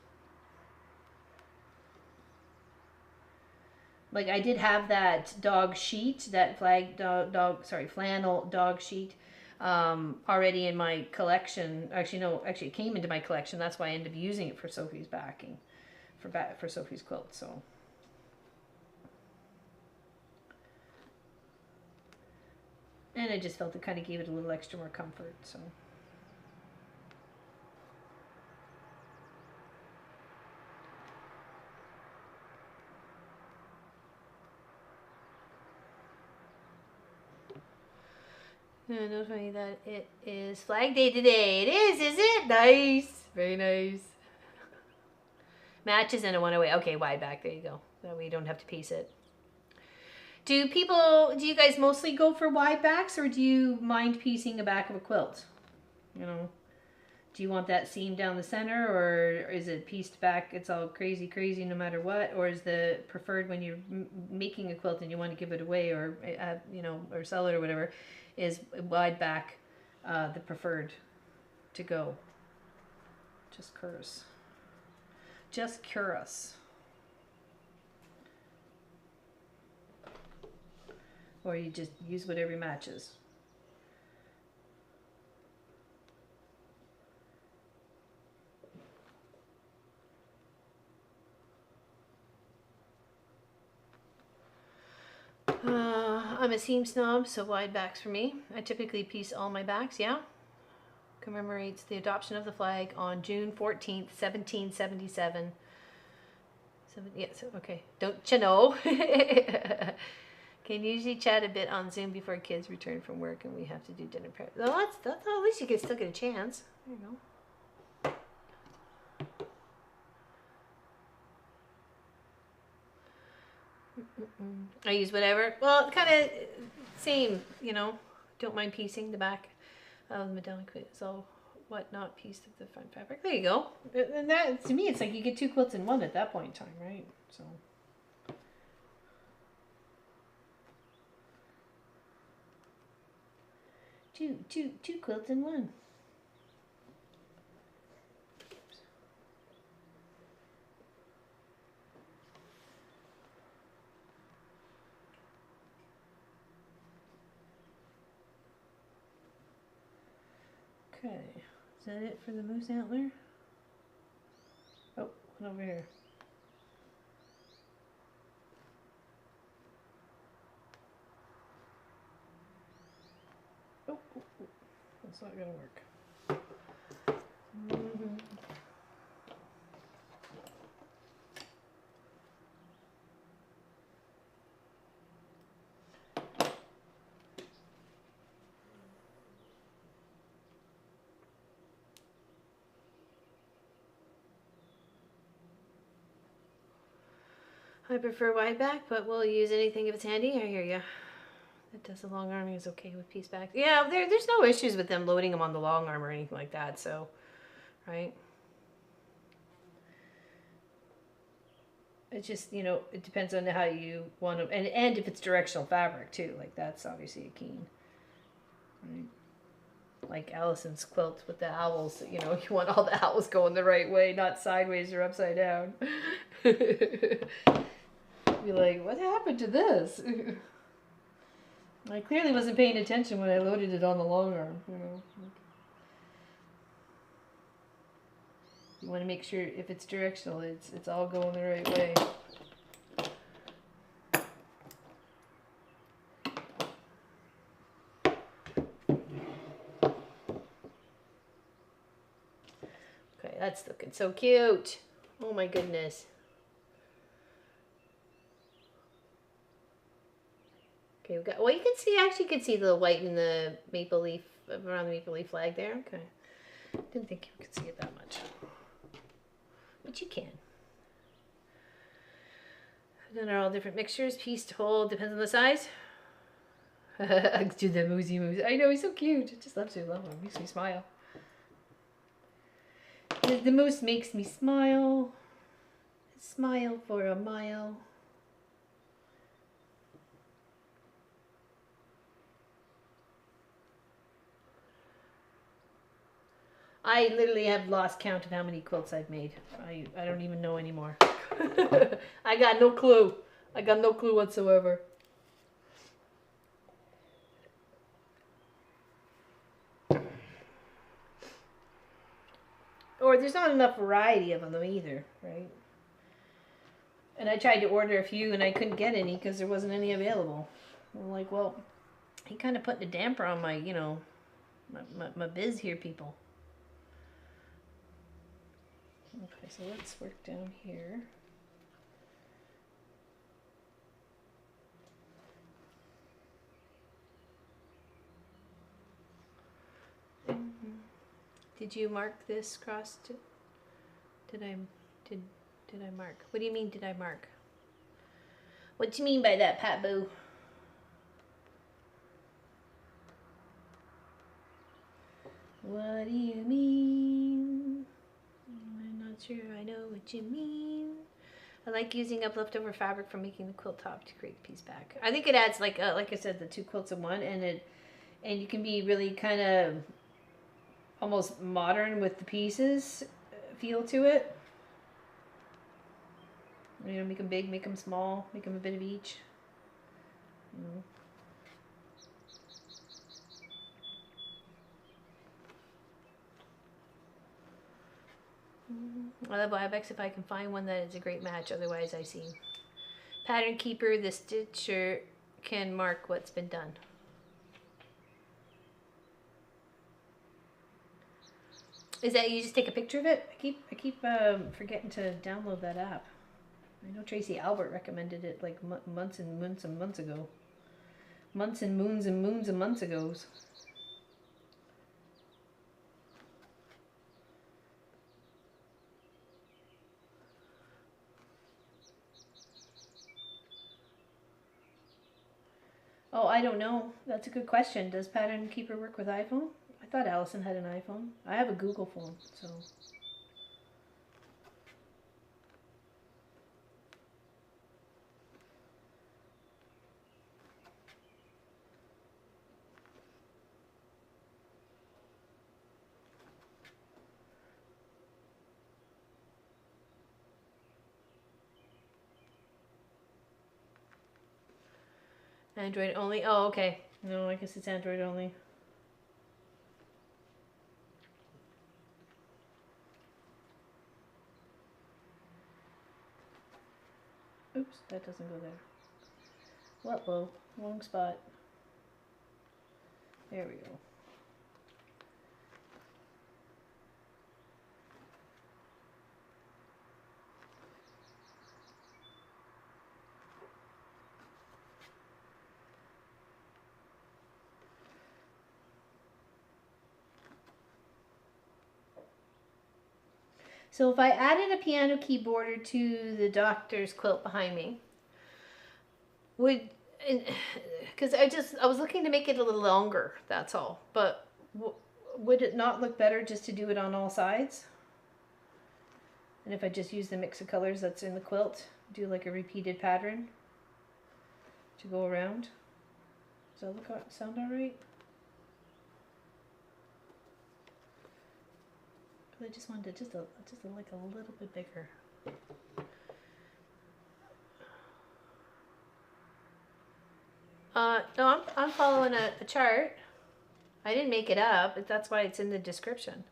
Like I did have that dog sheet, that flannel dog sheet, already in my collection. Actually, no, actually it came into my collection. That's why I ended up using it for Sophie's backing, for Sophie's quilt. So. And I just felt it kind of gave it a little extra more comfort, so. Notify that it is Flag Day today. It is it? Nice. Very nice. Matches and a one away. Okay, wide back. There you go. That way you don't have to piece it. Do you guys mostly go for wide backs, or do you mind piecing the back of a quilt? You know, do you want that seam down the center, or is it pieced back? It's all crazy no matter what, or is the preferred when you're making a quilt and you want to give it away, or or sell it or whatever, is wide back the preferred to go? Just curious. Just curious. Or you just use whatever matches. I'm a seam snob, so wide backs for me. I typically piece all my backs, yeah? commemorates the adoption of the flag on June 14th, 1777. Yes, okay. Don't you know? Can usually chat a bit on Zoom before kids return from work and we have to do dinner prep. Well, that's at least you can still get a chance. There you go. I use whatever. Well, kind of same, you know. Don't mind piecing the back of the medallion quilt. So whatnot piece of the front fabric. There you go. And that, to me, it's like you get two quilts in one at that point in time, right? So. Two quilts in one. Okay, is that it for the moose antler? Oh, one over here. Oh, that's not gonna work. I prefer wide back, but we'll use anything if it's handy. I hear ya. That does the long arming is okay with piece backs. Yeah, there's no issues with them loading them on the long arm or anything like that. So, right. It just, you know, it depends on how you want to, and if it's directional fabric too. Like that's obviously a key. Right. Like Allison's quilt with the owls. You know, you want all the owls going the right way, not sideways or upside down. Be like, what happened to this? I clearly wasn't paying attention when I loaded it on the long arm, you know. You want to make sure if it's directional, it's all going the right way. Okay, that's looking so cute. Oh my goodness. Okay, we got, well, you can see, actually you can see the white in the maple leaf, around the maple leaf flag there. Okay. Didn't think you could see it that much. But you can. Then are all different mixtures, piece to whole, depends on the size. Do the moosey moose. I know, he's so cute. I just love to love him. Makes me smile. The moose makes me smile. Smile for a mile. I literally have lost count of how many quilts I've made. I don't even know anymore. I got no clue. I got no clue whatsoever. Or there's not enough variety of them either, right? And I tried to order a few and I couldn't get any because there wasn't any available. I'm like, well, he kind of put a damper on my, you know, my biz here, people. Okay, so let's work down here. Did you mark this cross? Did I mark? What do you mean? Did I mark? What do you mean by that, Pat Boo? What do you mean? I'm not sure I know what you mean. I like using up leftover fabric from making the quilt top to create the piece back. I think it adds, like I said, the two quilts in one, and you can be really kind of almost modern with the pieces feel to it. You know, make them big, make them small, make them a bit of each. You know. I love Ibex if I can find one that is a great match. Otherwise, I see Pattern Keeper. The stitcher can mark what's been done. Is that you just take a picture of it? I keep forgetting to download that app. I know Tracy Albert recommended it like months and months and months ago. Months and moons and moons and months ago. Oh, I don't know. That's a good question. Does Pattern Keeper work with iPhone? I thought Allison had an iPhone. I have a Google phone, so. Android only? Oh, okay. No, I guess it's Android only. Oops, that doesn't go there. Whoa, wrong spot. There we go. So if I added a piano key border to the doctor's quilt behind me, because I was looking to make it a little longer, that's all. But would it not look better just to do it on all sides? And if I just use the mix of colors that's in the quilt, do like a repeated pattern to go around? Does that sound all right? I just wanted it just like a little bit bigger. No, I'm following a chart. I didn't make it up, but that's why it's in the description.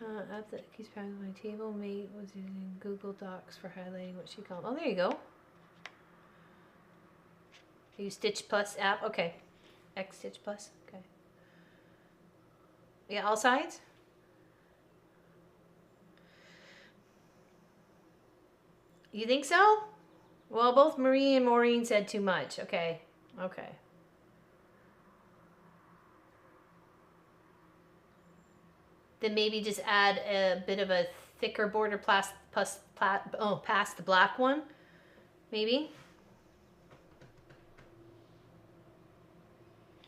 App that keeps track of my table mate was using Google Docs for highlighting what she called. Oh, there you go. Use Stitch Plus app. Okay. X Stitch Plus. Okay. Yeah, all sides? You think so? Well, both Marie and Maureen said too much. Okay. Okay. Then maybe just add a bit of a thicker border past the black one. Maybe.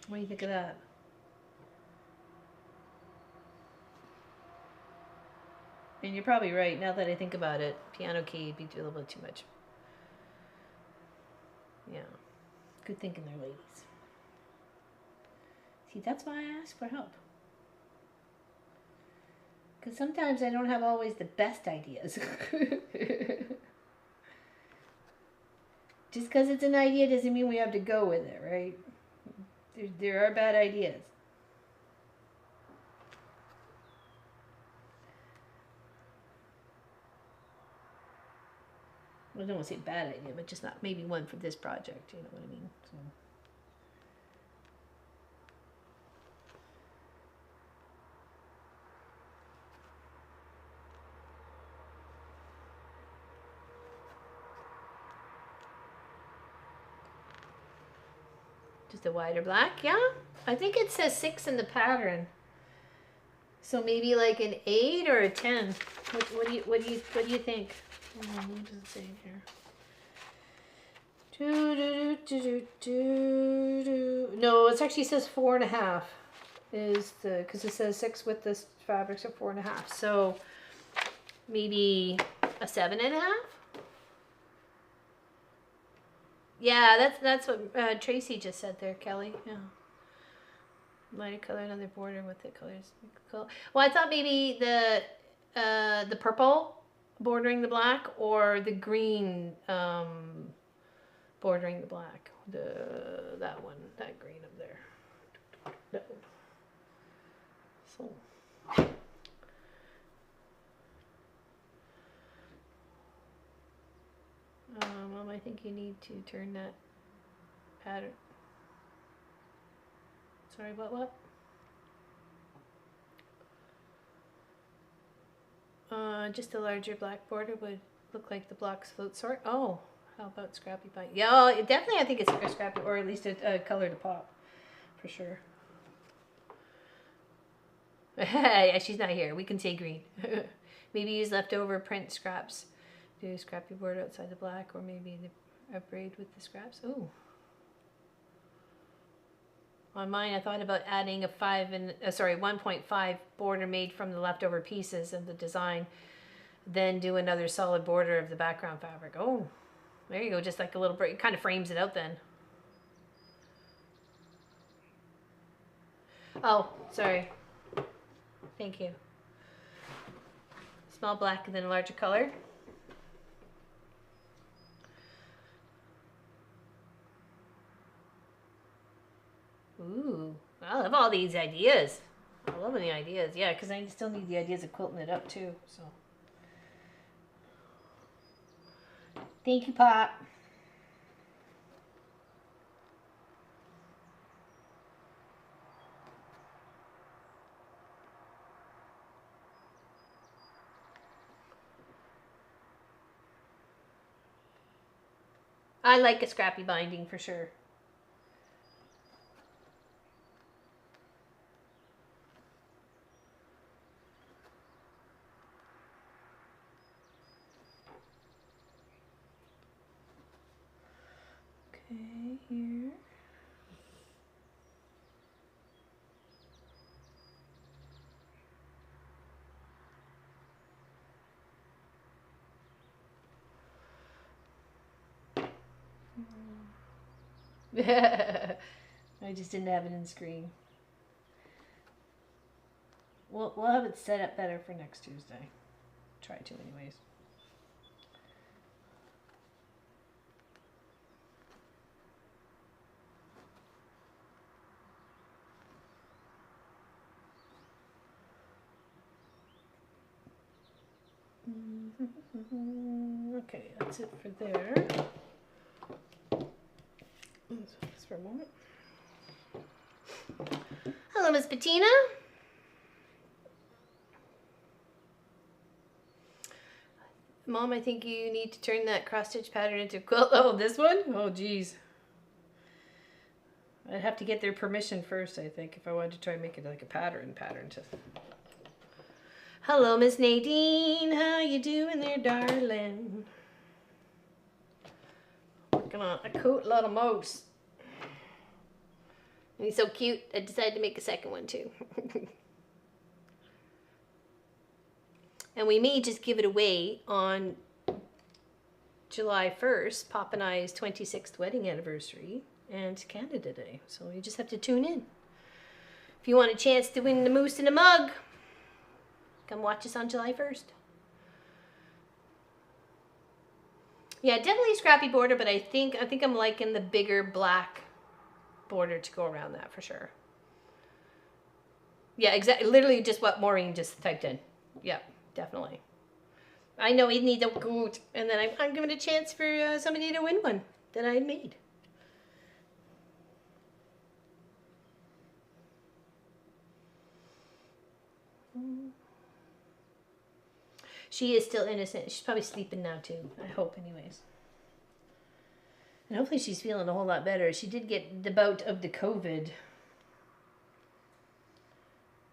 What do you think of that? And you're probably right, now that I think about it. Piano key would be a little bit too much. Yeah. Good thinking there, ladies. See, that's why I ask for help. Because sometimes I don't have always the best ideas. Just because it's an idea doesn't mean we have to go with it, right? There are bad ideas. I don't want to say bad idea, but just not maybe one for this project, you know what I mean? So. Just a wider black, yeah? I think it says 6 in the pattern. So maybe like an 8 or a 10. What do you think? What does it say here? No, it actually says 4.5 is the, because it says 6 with this fabrics of 4.5. So maybe a 7.5. Yeah, that's what Tracy just said there, Kelly. Yeah. Lighter color, another border with the colors. Cool. Well, I thought maybe the purple bordering the black, or the green bordering the black. That one, that green up there. That one. So. Mom, I think you need to turn that pattern. Sorry, what? Just a larger black border would look like the blocks float sort. Oh, how about scrappy bind? Yeah, definitely I think it's a scrappy, or at least a color to pop, for sure. Yeah, she's not here. We can say green. Maybe use leftover print scraps. Do a scrappy border outside the black, or maybe a braid with the scraps. Ooh. On mine, I thought about adding a 1.5 border made from the leftover pieces of the design. Then do another solid border of the background fabric. Oh, there you go. Just like a little braid. It kind of frames it out then. Oh, sorry. Thank you. Small black and then a larger color. Ooh, I love all these ideas. I love the ideas. Yeah, because I still need the ideas of quilting it up too. So, thank you, Pop. I like a scrappy binding for sure. Okay, here. I just didn't have it in screen. We'll have it set up better for next Tuesday. Try to anyways. Okay, that's it for there. Let's put this for a moment. Hello, Miss Bettina. Mom, I think you need to turn that cross-stitch pattern into a quilt. Oh, this one? Oh, geez. I'd have to get their permission first, I think, if I wanted to try and make it like a pattern to... Hello, Miss Nadine. How you doing there, darling? Working on a cute little mouse. And he's so cute, I decided to make a second one, too. And we may just give it away on July 1st, Pop and I's 26th wedding anniversary and Canada Day. So you just have to tune in. If you want a chance to win the moose in a mug, come watch us on July 1st. Yeah, definitely scrappy border, but I think I'm liking the bigger black border to go around that for sure. Yeah, exactly. Literally just what Maureen just typed in. Yeah, definitely. I know it needs a good, and then I'm giving a chance for somebody to win one that I made. She is still innocent. She's probably sleeping now too. I hope, anyways. And hopefully she's feeling a whole lot better. She did get the bout of the COVID,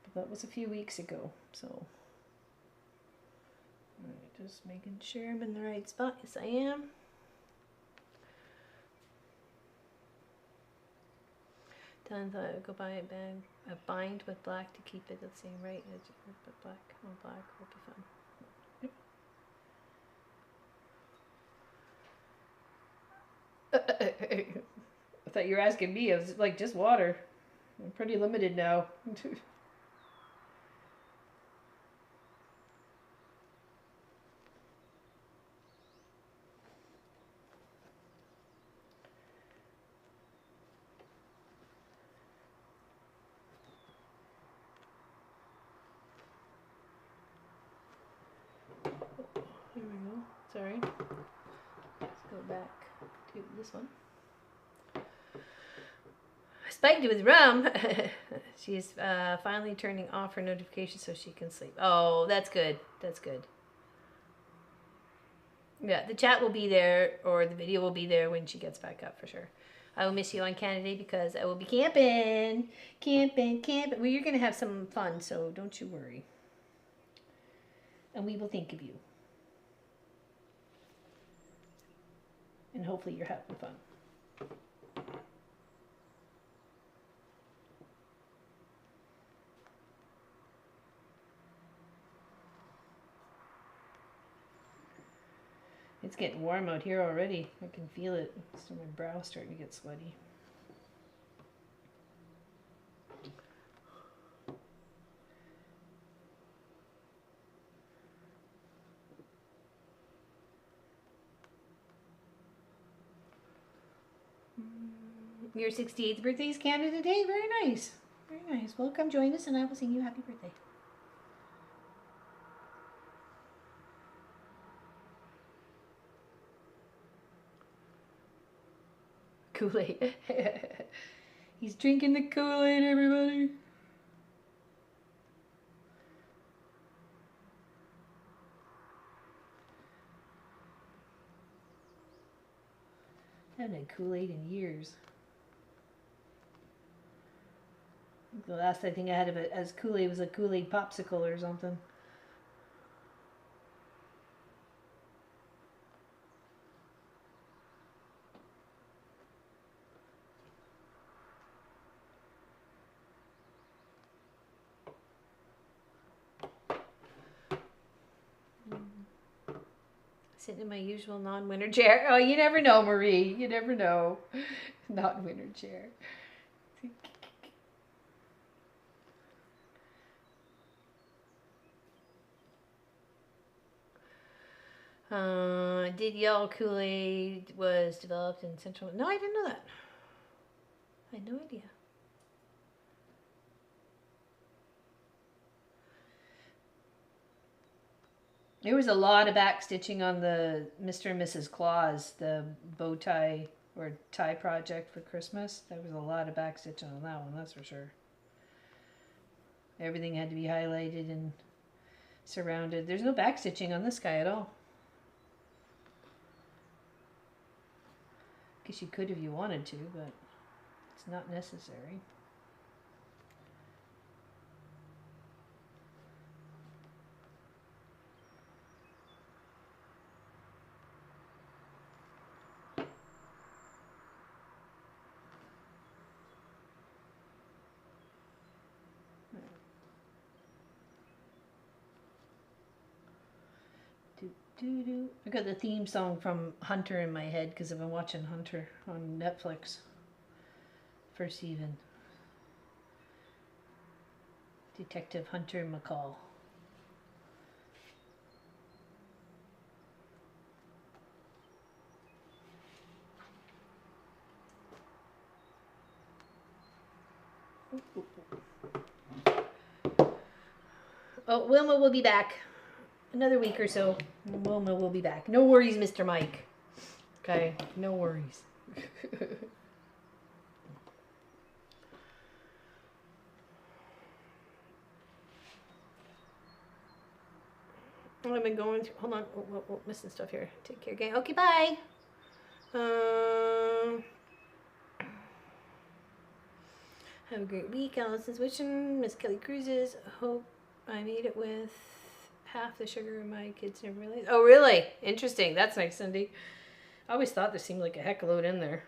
but that was a few weeks ago. So. Alright, just making sure I'm in the right spot. Yes, I am. Done. Thought I would go buy a bind with black to keep it the same right edge, but black on black will be fun. Yep. I thought you were asking me. I was like, just water. I'm pretty limited now. Here we go. Sorry. Let's go back to this one. Spiked with rum. She's finally turning off her notifications so she can sleep. Oh, that's good. That's good. Yeah, the chat will be there, or the video will be there when she gets back up for sure. I will miss you on Canada Day because I will be camping. Camping. Well, you're going to have some fun, so don't you worry. And we will think of you. And hopefully you're having fun. It's getting warm out here already. I can feel it. So my brow's starting to get sweaty. Your 68th birthday is Canada Day. Very nice. Very nice. Well, come join us and I will sing you happy birthday. Kool-Aid. He's drinking the Kool-Aid, everybody. I haven't had Kool-Aid in years. The last I think I had of it as Kool-Aid was a Kool-Aid popsicle or something. Sitting in my usual non-winter chair. Oh, you never know, Marie. You never know. Not winter chair. Did y'all Kool-Aid was developed in Central... No, I didn't know that. I had no idea. There was a lot of back stitching on the Mr. and Mrs. Claus, the bow tie or tie project for Christmas. There was a lot of back stitching on that one, that's for sure. Everything had to be highlighted and surrounded. There's no back stitching on this guy at all. Guess you could if you wanted to, but it's not necessary. I got the theme song from Hunter in my head because I've been watching Hunter on Netflix. First season. Detective Hunter McCall. Oh, Wilma will be back. Another week or so, Wilma will be back. No worries, Mr. Mike. Okay, no worries. I've been going through. Hold on, we're missing stuff here. Take care, gang. Okay, bye. Have a great week. Allison's wishing. Miss Kelly Cruises. Hope I made it with half the sugar my kids never realized. Oh, really? Interesting. That's nice, Cindy. I always thought there seemed like a heck of a load in there.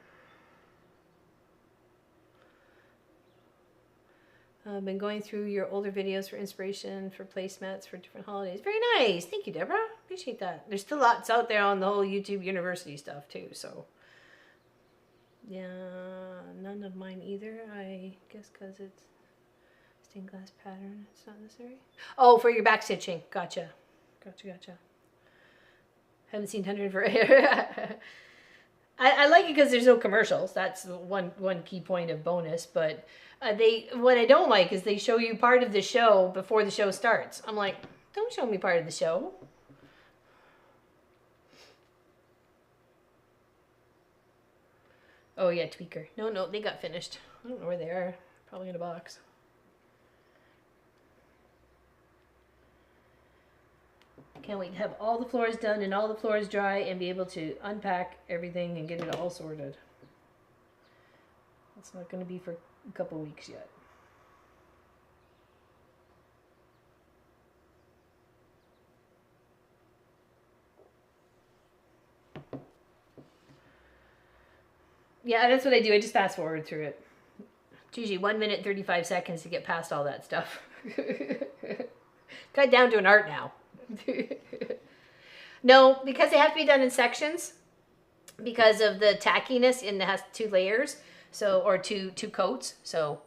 I've been going through your older videos for inspiration for placemats for different holidays. Very nice. Thank you, Deborah. Appreciate that. There's still lots out there on the whole YouTube University stuff, too. So, yeah, none of mine either. I guess because it's stained glass pattern, it's not necessary. Oh, for your back stitching. Gotcha. Haven't seen Hunter for I like it because there's no commercials. That's one key point of bonus. But what I don't like is they show you part of the show before the show starts. I'm like, don't show me part of the show. Oh yeah, Tweaker. No, they got finished. I don't know where they are. Probably in a box. Can't wait to have all the floors done and all the floors dry and be able to unpack everything and get it all sorted. It's not going to be for a couple weeks yet. Yeah, that's what I do. I just fast forward through it. It's usually 1 minute 35 seconds to get past all that stuff. Cut down to an art now. No, because they have to be done in sections because of the tackiness, and it has 2 layers, so, or two coats. So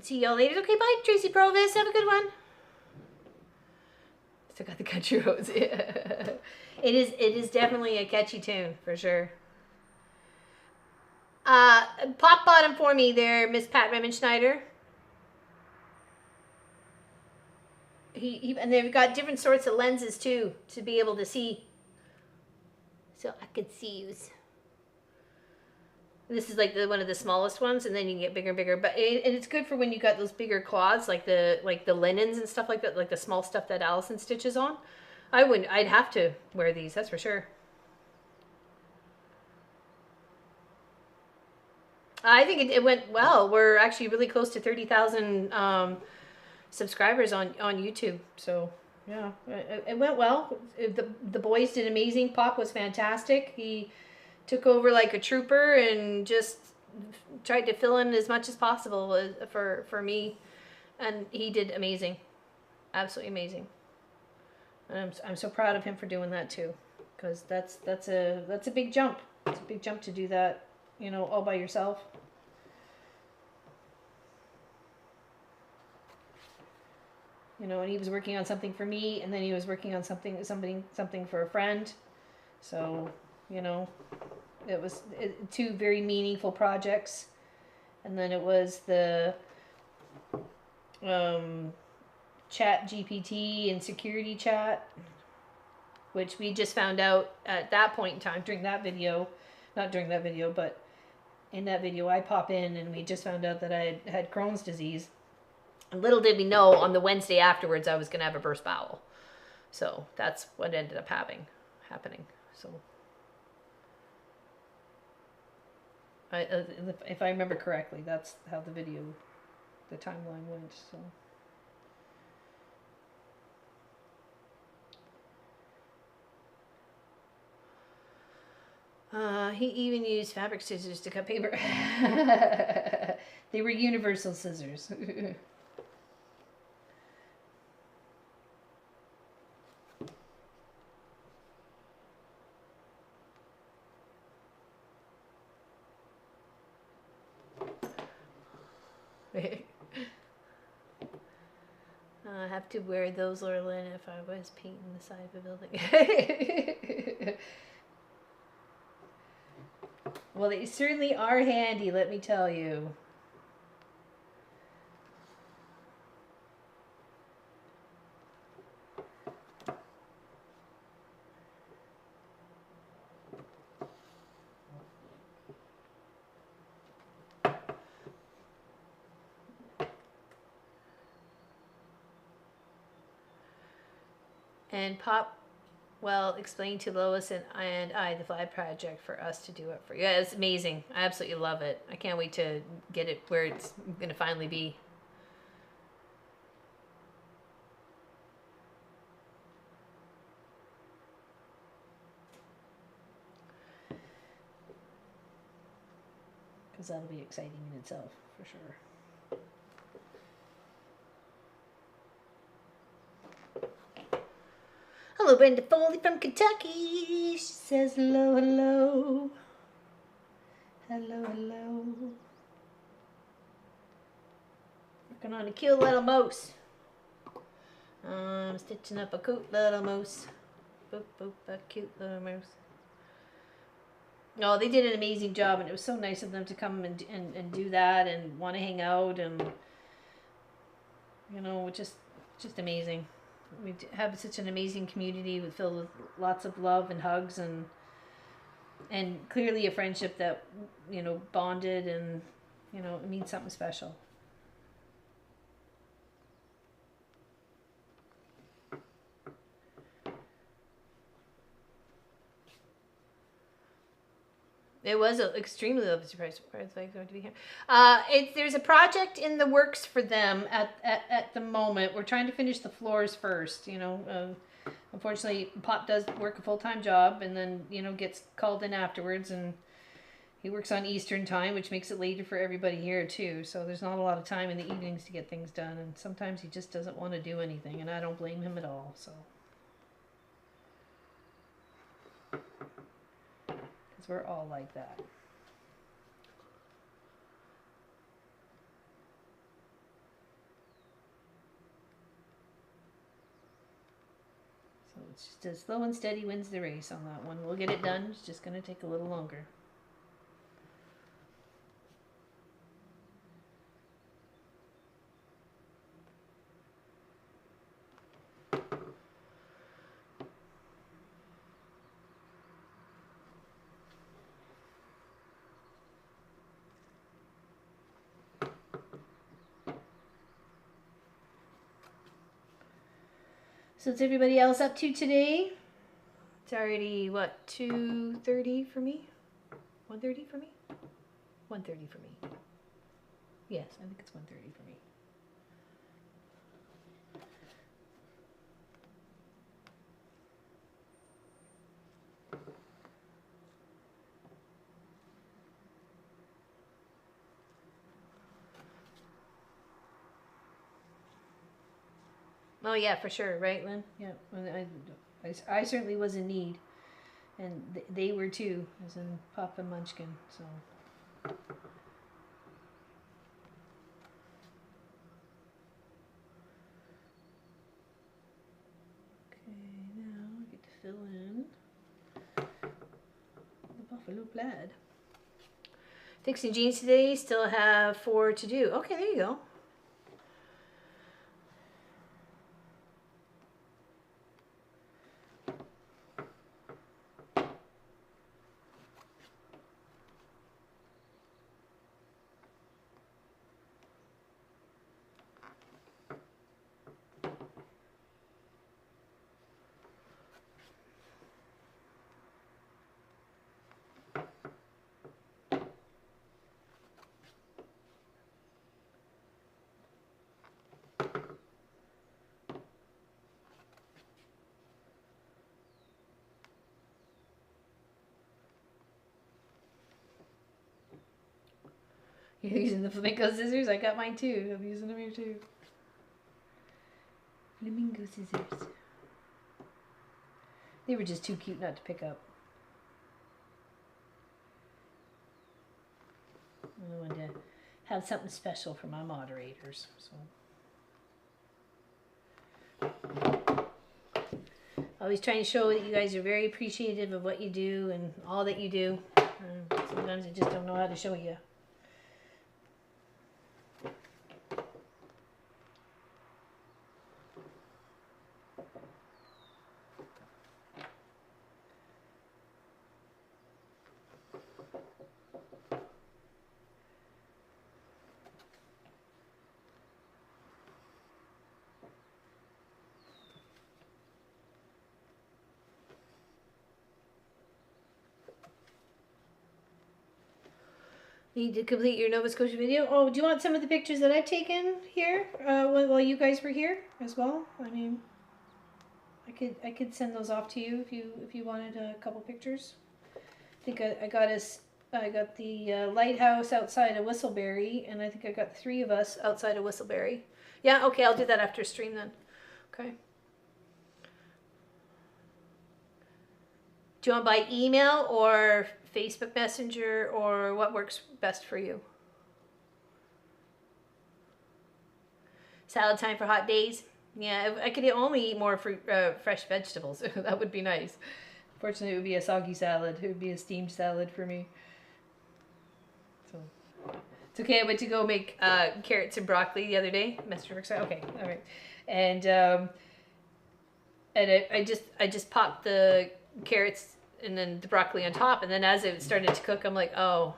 see y'all later. Okay, bye, Tracy Provis. Have a good one. Still got the country roads. It is definitely a catchy tune for sure. Pop bottom for me there, Miss Pat Remenschneider. And they've got different sorts of lenses too to be able to see. So I could see you. This is like one of the smallest ones, and then you can get bigger and bigger. But and it's good for when you got those bigger cloths, like the linens and stuff like that, like the small stuff that Allison stitches on. I'd have to wear these, that's for sure. I think it went well. We're actually really close to 30,000 subscribers on YouTube. So yeah, it went well. The boys did amazing. Pop was fantastic. He took over like a trooper and just tried to fill in as much as possible for me, and he did amazing, absolutely amazing. And I'm so proud of him for doing that too, because that's a big jump. It's a big jump to do that, you know, all by yourself. You know, and he was working on something for me, and then he was working on something for a friend. So, you know, it was 2 very meaningful projects. And then it was the chat GPT and security chat, which we just found out at that point in time during that video. Not during that video, but in that video I pop in and we just found out that I had Crohn's disease. And little did we know on the Wednesday afterwards I was going to have a burst bowel. So that's what ended up happening. So if I remember correctly, that's how the timeline went. So he even used fabric scissors to cut paper. They were universal scissors. I have to wear those, Laura-Lynn, if I was painting the side of a building. Well, they certainly are handy, let me tell you. And Pop, well, explained to Lois and I the Fly Project for us to do it for you. Yeah, it's amazing. I absolutely love it. I can't wait to get it where it's going to finally be. Because that'll be exciting in itself, for sure. Hello, Brenda Foley from Kentucky. She says hello, hello. Hello, hello. Working on a cute little mouse. I'm stitching up a cute little mouse. Boop, boop, a cute little mouse. Oh, they did an amazing job, and it was so nice of them to come and do that and want to hang out, and, you know, just amazing. We have such an amazing community filled with lots of love and hugs and clearly a friendship that, you know, bonded and, you know, it means something special. It was an extremely lovely surprise. Where it's like going to be here. There's a project in the works for them at the moment. We're trying to finish the floors first. You know, unfortunately, Pop does work a full-time job and then, you know, gets called in afterwards, and he works on Eastern time, which makes it later for everybody here too. So there's not a lot of time in the evenings to get things done, and sometimes he just doesn't want to do anything, and I don't blame him at all. So. We're all like that. So it's just a slow and steady wins the race on that one. We'll get it done. It's just going to take a little longer. So what's everybody else up to today? It's already, what, 2:30 for me? 1:30 for me? 1:30 for me. Yes, I think it's 1:30 for me. Oh yeah, for sure, right, Lynn? Yeah, I certainly was in need, and they were too, as in Pop and Munchkin. So. Okay, now I get to fill in the buffalo plaid. Fixing jeans today. Still have 4 to do. Okay, there you go. You're using the flamingo scissors? I got mine too. I'm using them here too. Flamingo scissors. They were just too cute not to pick up. I wanted to have something special for my moderators. So. Always trying to show that you guys are very appreciative of what you do and all that you do. Sometimes I just don't know how to show you. Need to complete your Nova Scotia video. Oh, do you want some of the pictures that I've taken here while you guys were here as well? I mean, I could send those off to you if you wanted a couple pictures. I think I got the lighthouse outside of Whistleberry, and I think I got 3 of us outside of Whistleberry. Yeah, okay, I'll do that after stream then. Okay. Do you want by email or Facebook Messenger, or what works best for you? Salad time for hot days? Yeah, I could only eat more fresh vegetables. That would be nice. Fortunately, it would be a soggy salad. It would be a steamed salad for me. So it's okay. I went to go make carrots and broccoli the other day. Mr. Rick's okay, all right. And And I just popped the carrots and then the broccoli on top, and then as it started to cook, I'm like, oh,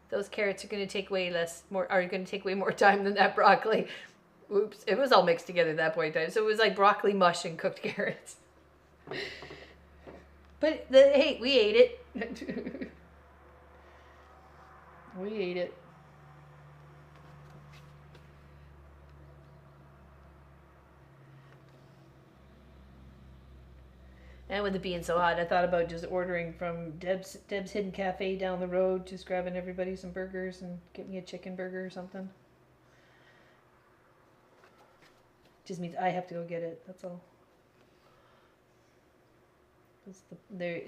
those carrots are going to take way more time than that broccoli. Oops, it was all mixed together at that point in time. So it was like broccoli mush and cooked carrots. But hey, we ate it. We ate it. And with it being so hot, I thought about just ordering from Deb's Hidden Cafe down the road, just grabbing everybody some burgers and get me a chicken burger or something. Just means I have to go get it. That's all.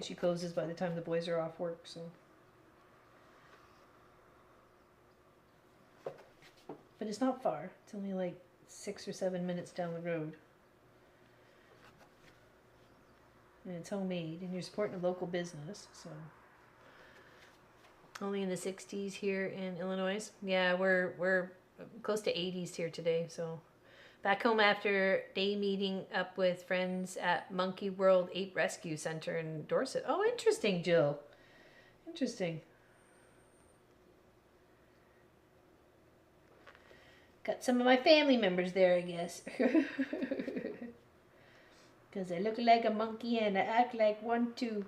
She closes by the time the boys are off work, so. But it's not far. It's only like 6 or 7 minutes down the road. And it's homemade, and you're supporting a local business, so. Only in the 60s here in Illinois. Yeah, we're close to 80s here today, so. Back home after day meeting up with friends at Monkey World Ape Rescue Center in Dorset. Oh, interesting, Jill. Interesting. Got some of my family members there, I guess. Because I look like a monkey and I act like one too.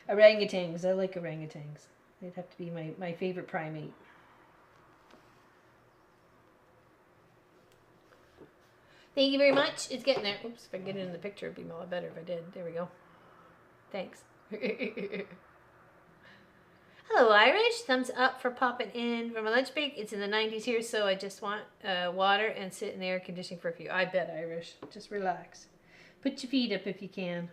Orangutans. I like orangutans. They'd have to be my favorite primate. Thank you very much. It's getting there. Oops, if I can get it in the picture, it'd be a lot better if I did. There we go. Thanks. Hello, Irish. Thumbs up for popping in from a lunch break. It's in the 90s here, so I just want water and sit in the air conditioning for a few. I bet, Irish. Just relax. Put your feet up if you can.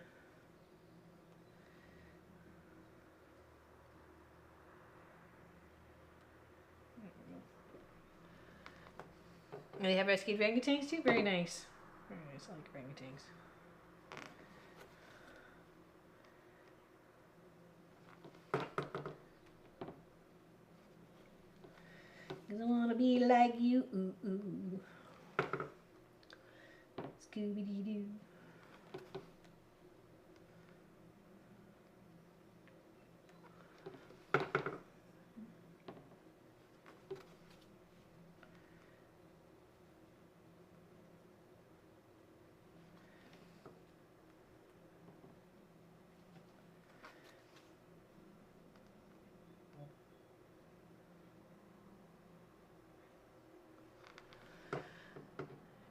And they have rescued orangutans too? Very nice. Very nice. I like orangutans. I wanna be like you. Ooh, ooh. Scooby-Doo.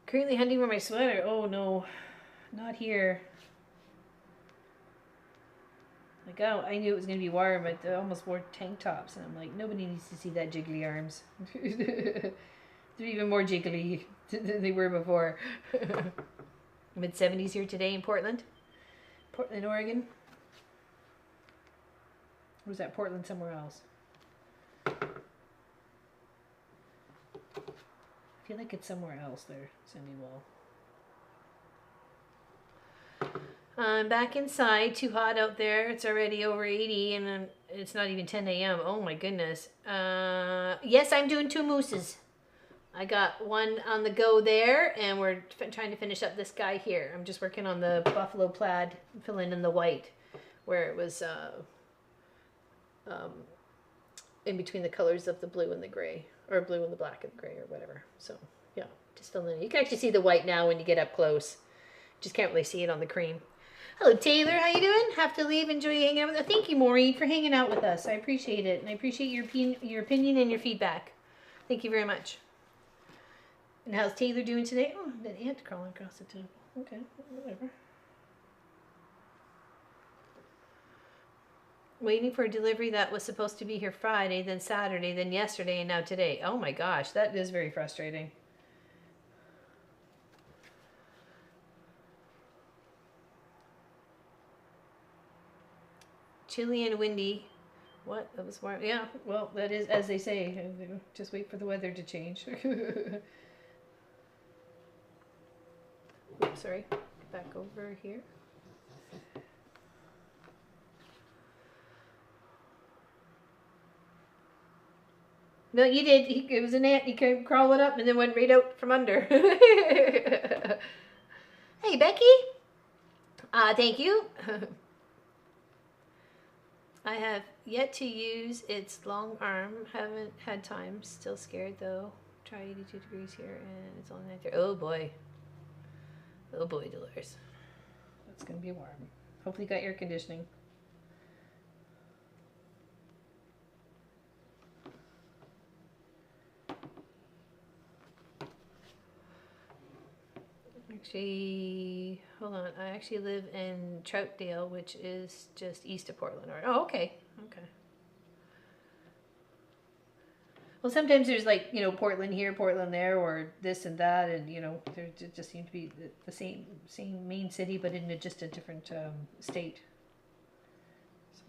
Currently hunting for my sweater. Oh no, not here. Like, oh, I knew it was going to be warm, but I almost wore tank tops. And I'm like, nobody needs to see that jiggly arms. They're even more jiggly than they were before. Mid-70s here today in Portland. Portland, Oregon. Or was that Portland somewhere else? I feel like it's somewhere else there, Cindy Wall. I'm back inside. Too hot out there. It's already over 80 and then it's not even 10 a.m. Oh my goodness. Yes, I'm doing 2 mooses. I got one on the go there, and we're trying to finish up this guy here. I'm just working on the buffalo plaid, filling in the white where it was in between the colors of the blue and the gray, or blue and the black and the gray, or whatever. So yeah, just filling in. You can actually see the white now when you get up close. Just can't really see it on the cream. Hello, Taylor. How you doing? Have to leave. Enjoy hanging out with us. Thank you, Maureen, for hanging out with us. I appreciate it, and I appreciate your opinion and your feedback. Thank you very much. And how's Taylor doing today? Oh, an ant crawling across the table. Okay, whatever. Waiting for a delivery that was supposed to be here Friday, then Saturday, then yesterday, and now today. Oh my gosh, that is very frustrating. Chilly and windy. What? That was warm. Yeah, well, that is, as they say, just wait for the weather to change. Oops, sorry. Back over here. No, you did. It was an ant. He came crawling up and then went right out from under. Hey, Becky. Thank you. I have yet to use its long arm. Haven't had time. Still scared though. Try 82 degrees here and it's only 9 there. Oh boy. Oh boy, Dolores. It's gonna be warm. Hopefully you got air conditioning. Actually, hold on. I actually live in Troutdale, which is just east of Portland. Oh, okay. Okay. Well, sometimes there's like, Portland here, Portland there, or this and that, and there just seem to be the same main city, but in just a different state. So.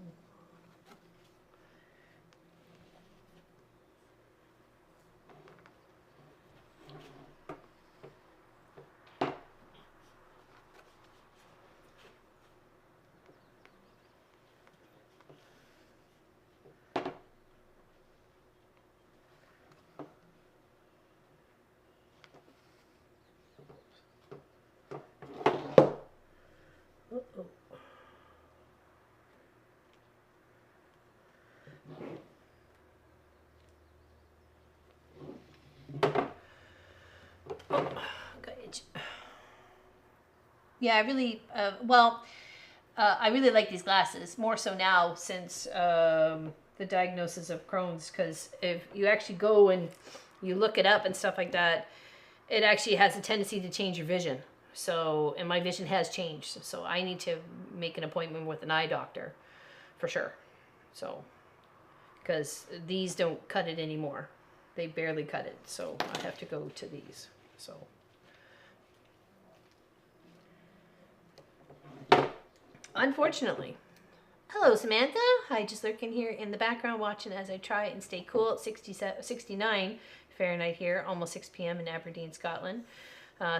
Uh-oh. Oh, got itch. Yeah, I really, I really like these glasses, more so now since the diagnosis of Crohn's, because if you actually go and you look it up and stuff like that, it actually has a tendency to change your vision. So, and my vision has changed. So I need to make an appointment with an eye doctor for sure. So, because these don't cut it anymore. They barely cut it. So I have to go to these. So. Unfortunately. Hello, Samantha. Hi, just lurking here in the background watching as I try and stay cool at 69 Fahrenheit here, almost 6 p.m. in Aberdeen, Scotland.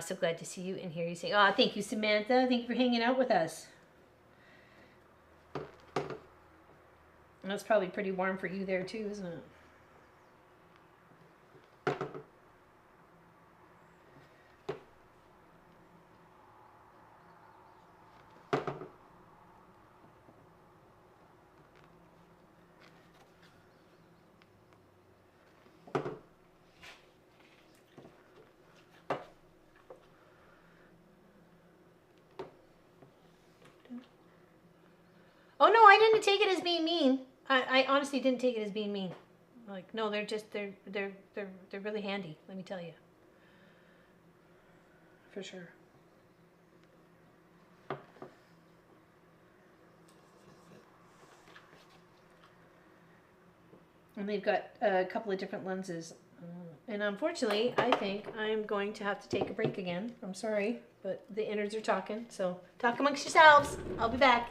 So glad to see you and hear you say, oh, thank you, Samantha. Thank you for hanging out with us. And that's probably pretty warm for you there too, isn't it? Oh no, I didn't take it as being mean. I honestly didn't take it as being mean. Like, no, they're really handy, let me tell you. For sure. And they've got a couple of different lenses. And unfortunately, I think I'm going to have to take a break again. I'm sorry, but the innards are talking. So talk amongst yourselves. I'll be back.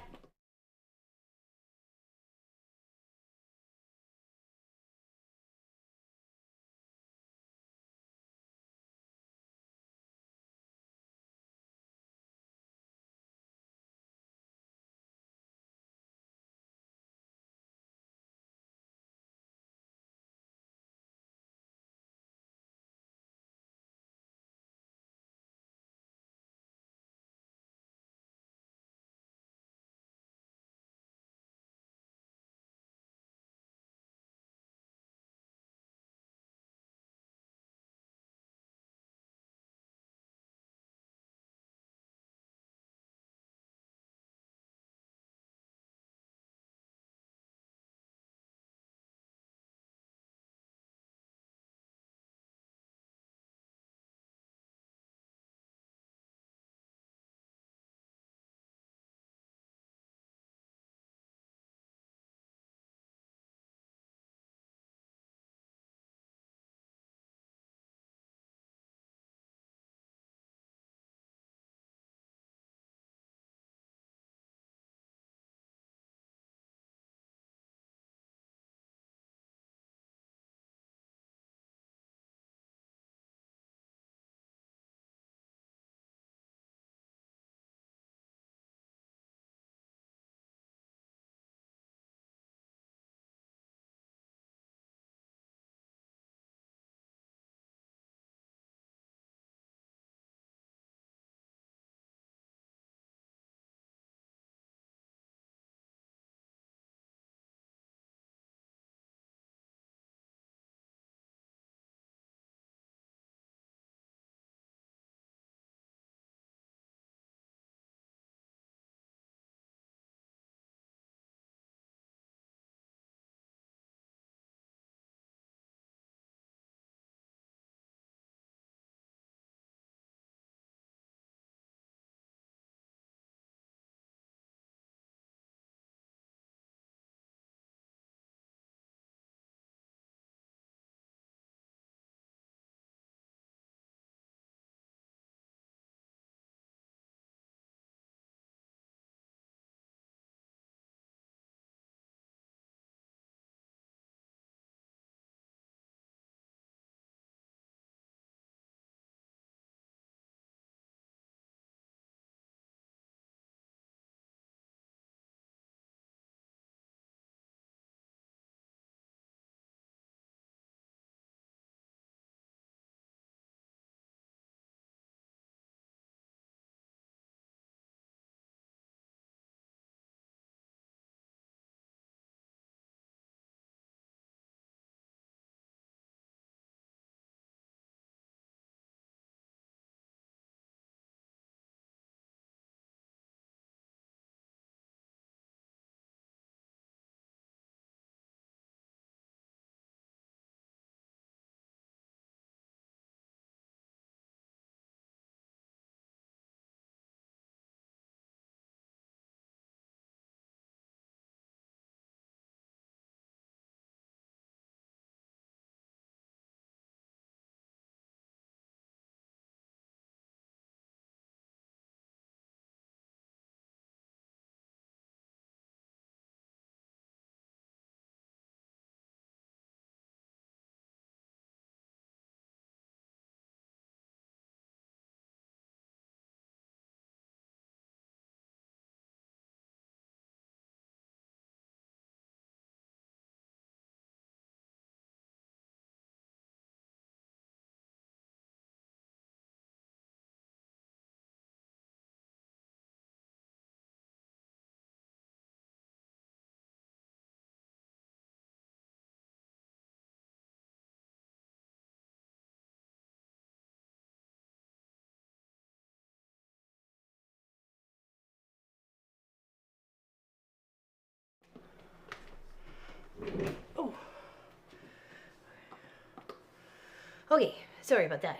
Okay, sorry about that.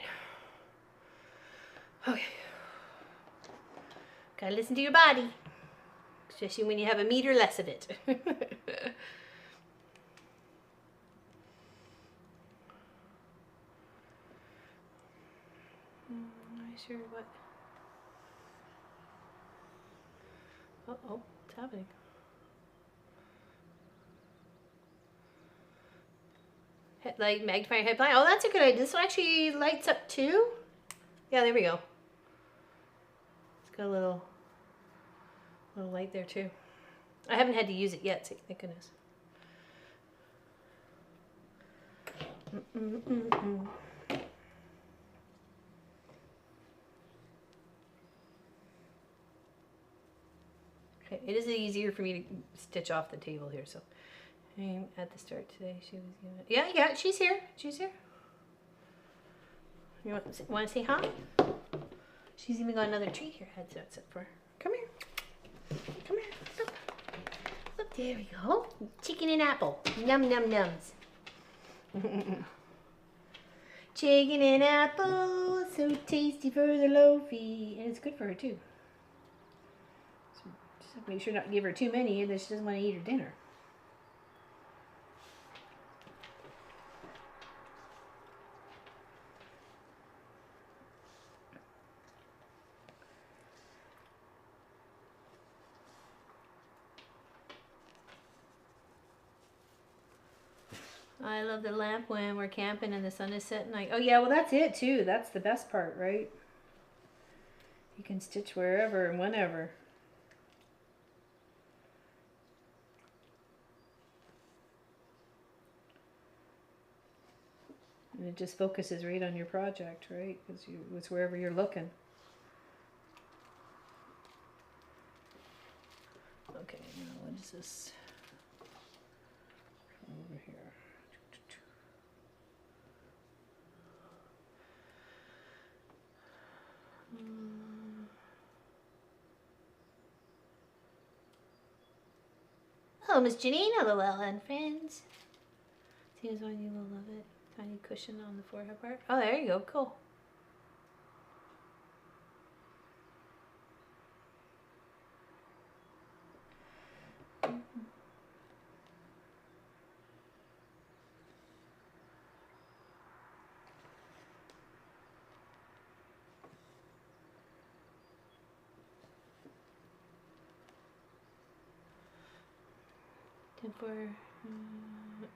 Okay. Gotta listen to your body. Especially when you have a meat or less of it. Am I sure what? Uh-oh, what's happening? Headlight, magnifying headlight. Oh, that's a good idea. This one actually lights up too. Yeah, there we go. It's got a little light there too. I haven't had to use it yet, thank goodness. Okay, it is easier for me to stitch off the table here, so at the start today she was gonna. Yeah, she's here. She's here. You want to say hi? She's even got another treat here. Headset for her. Come here. Come here. Look. Look, there we go. Chicken and apple. Num num nums. Chicken and apple, so tasty for the loafy, and it's good for her too. So just make sure not to give her too many, and then she doesn't want to eat her dinner. I love the lamp when we're camping and the sun is setting. Oh yeah, well that's it too. That's the best part, right? You can stitch wherever and whenever. And it just focuses right on your project, right? Because it's wherever you're looking. Okay, now what is this? Over here. Hello, Miss Janine. Hello, and friends. Seems one you will love it. Tiny cushion on the forehead part. Oh, there you go. Cool.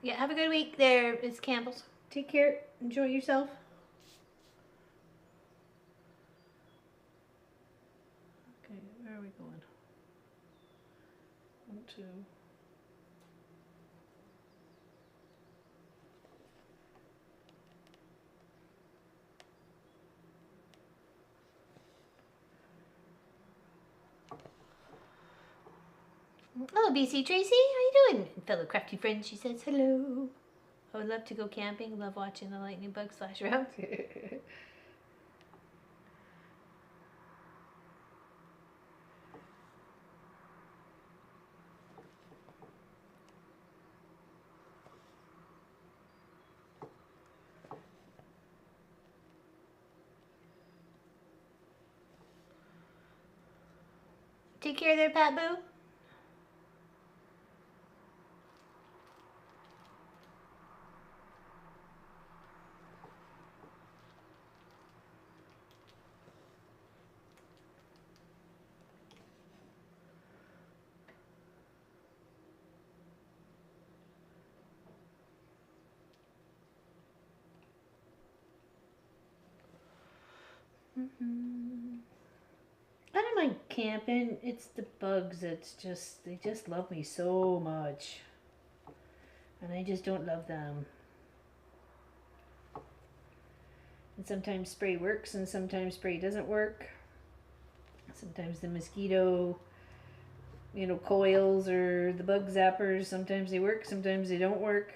Yeah, have a good week there, Miss Campbell's. Take care. Enjoy yourself. Okay, where are we going? 1, 2. Hello, BC Tracy. How you doing? Fellow crafty friend, she says hello. I would love to go camping. Love watching the lightning bugs flash around. Take care there, Pat Boo. I don't mind camping. It's the bugs. They just love me so much. And I just don't love them. And sometimes spray works and sometimes spray doesn't work. Sometimes the mosquito, coils or the bug zappers, sometimes they work, sometimes they don't work.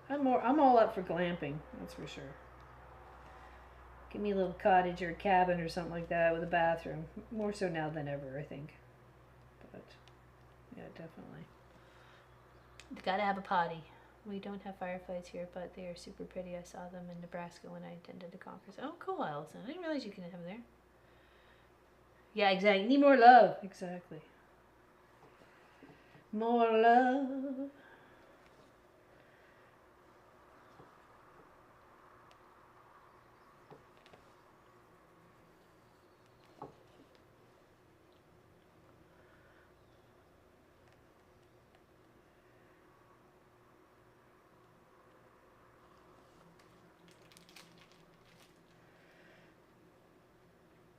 I'm all up for glamping, that's for sure. Give me a little cottage or a cabin or something like that with a bathroom. More so now than ever, I think. But, yeah, definitely. You gotta have a potty. We don't have fireflies here, but they are super pretty. I saw them in Nebraska when I attended a conference. Oh, cool, Allison. I didn't realize you can have them there. Yeah, exactly. Need more love. Exactly. More love.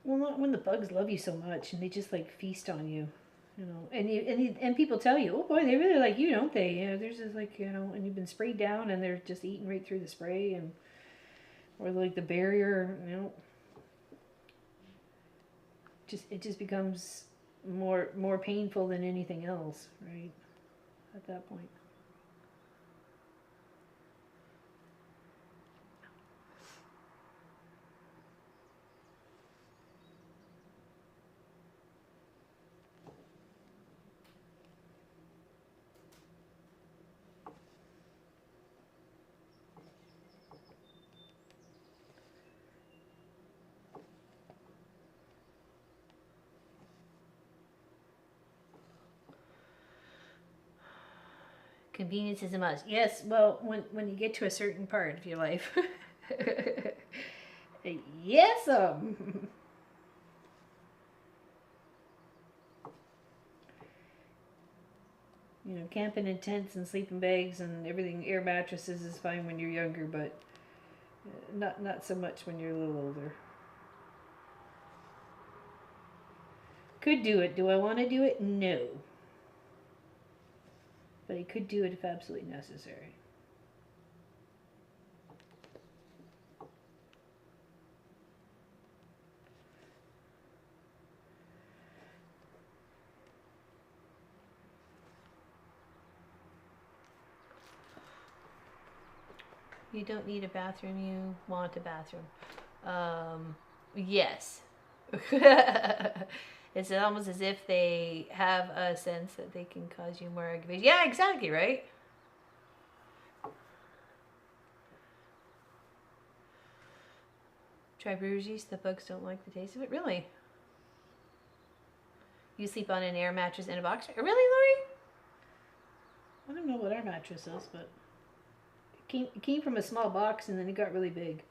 Well, not when the bugs love you so much and they just like feast on you, you know. And people tell you, oh boy, they really like you, don't they? You know, there's just like, you know, and you've been sprayed down and they're just eating right through the spray, and or like the barrier, you know. It just becomes more painful than anything else, right? At that point. Convenience is a must. Yes, well, when you get to a certain part of your life. Yes, you know, camping in tents and sleeping bags and everything, air mattresses is fine when you're younger, but not so much when you're a little older. Could do it. Do I want to do it? No. But I could do it if absolutely necessary. You don't need a bathroom, you want a bathroom. Yes. It's almost as if they have a sense that they can cause you more aggravation. Yeah, exactly, right? Try brewer's yeast. The bugs don't like the taste of it. Really? You sleep on an air mattress in a box? Really, Lori? I don't know what our mattress is, but it came from a small box and then it got really big.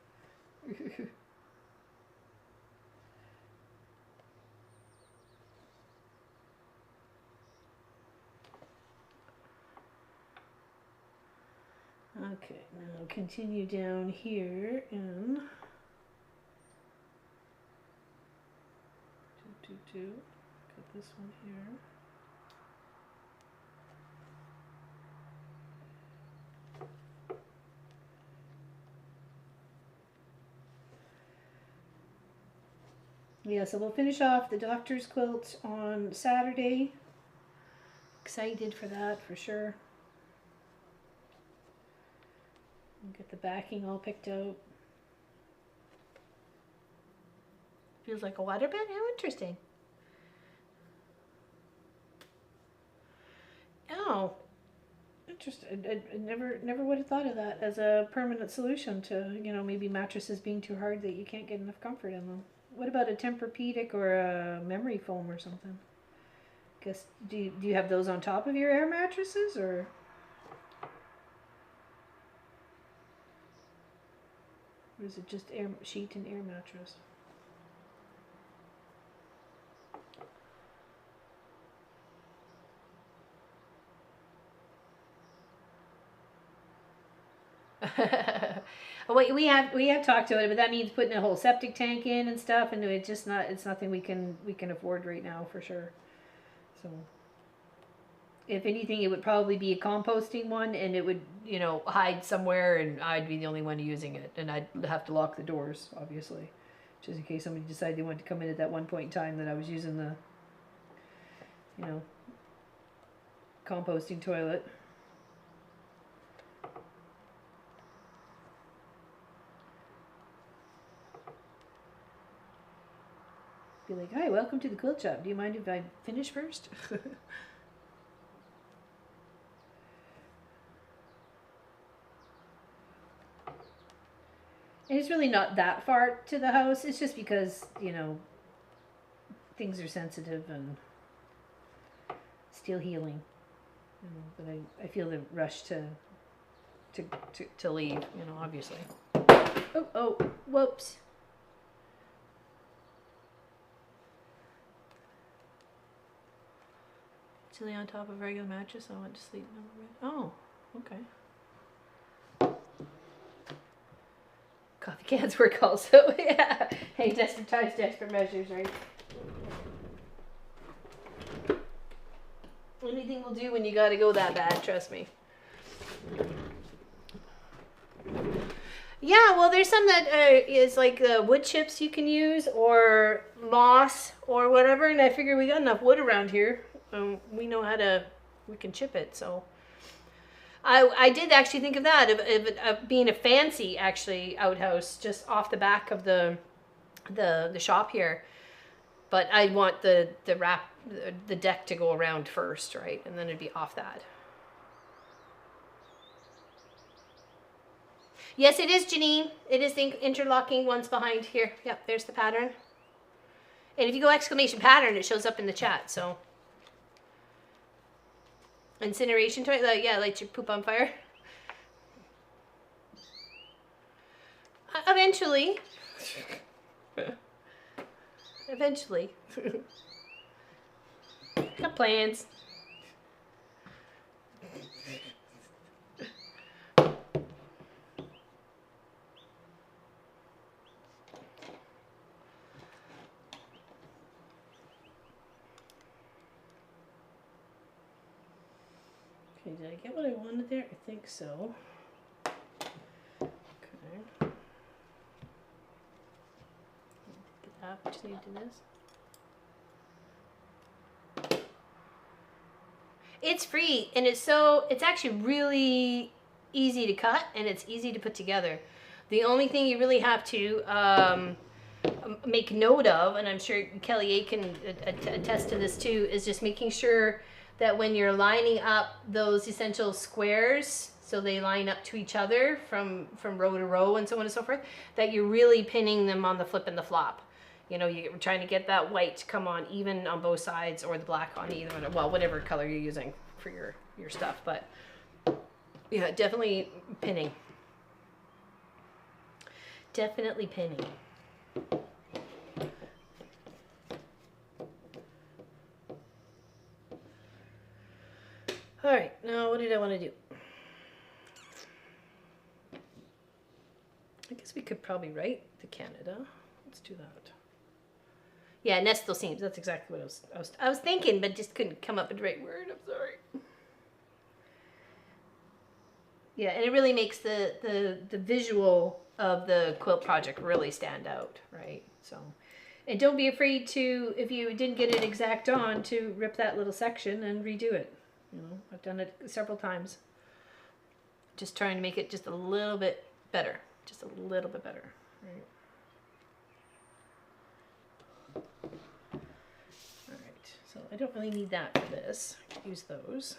Okay, now continue down here and 222. Got this one here. Yeah, so we'll finish off the doctor's quilt on Saturday. Excited for that, for sure. Get the backing all picked out. Feels like a waterbed? How interesting. Oh, interesting. I never would have thought of that as a permanent solution to, you know, maybe mattresses being too hard that you can't get enough comfort in them. What about a Tempur-Pedic or a memory foam or something? Guess do you have those on top of your air mattresses, or is it just air sheet and air mattress? we have talked about it, but that means putting a whole septic tank in and stuff, and it's nothing we can afford right now for sure. So if anything, it would probably be a composting one, and it would, you know, hide somewhere, and I'd be the only one using it, and I'd have to lock the doors, obviously, just in case somebody decided they wanted to come in at that one point in time that I was using the, you know, composting toilet. Be like, hi, welcome to the quilt shop. Do you mind if I finish first? And it's really not that far to the house. It's just because, you know, things are sensitive and still healing. You know, but I feel the rush to leave, you know, obviously. Oh, whoops. Chili on top of a regular mattress. I went to sleep. Oh, okay. Coffee cans work also. Yeah. Hey, desperate times, desperate measures, right? Anything will do when you gotta go that bad, trust me. Yeah, well, there's some that is like wood chips you can use, or moss, or whatever, and I figure we got enough wood around here. We know we can chip it, so. I did actually think of that, of being a fancy, actually, outhouse, just off the back of the shop here. But I want the deck to go around first, right? And then it'd be off that. Yes, it is, Janine. It is the interlocking ones behind here. Yep, there's the pattern. And if you go exclamation pattern, it shows up in the chat, so. Incineration toy, yeah, light your poop on fire. Eventually. Eventually. Got plans. Okay, did I get what I wanted there? I think so. Okay. Get that, just need to do this. It's free, and it's actually really easy to cut, and it's easy to put together. The only thing you really have to make note of, and I'm sure Kelly A can attest to this too, is just making sure that when you're lining up those essential squares, so they line up to each other from row to row and so on and so forth, that you're really pinning them on the flip and the flop. You know, you're trying to get that white to come on even on both sides, or the black on either one, well, whatever color you're using for your stuff. But yeah, definitely pinning. Definitely pinning. All right, now what did I want to do? I guess we could probably write the Canada. Let's do that. Yeah, nest those seams. That's exactly what I was thinking, but just couldn't come up with the right word. I'm sorry. Yeah, and it really makes the visual of the quilt project really stand out, right? So, and don't be afraid to, if you didn't get it exact on, to rip that little section and redo it. You know, I've done it several times. Just trying to make it just a little bit better. Just a little bit better, right? Alright, so I don't really need that for this. I can use those.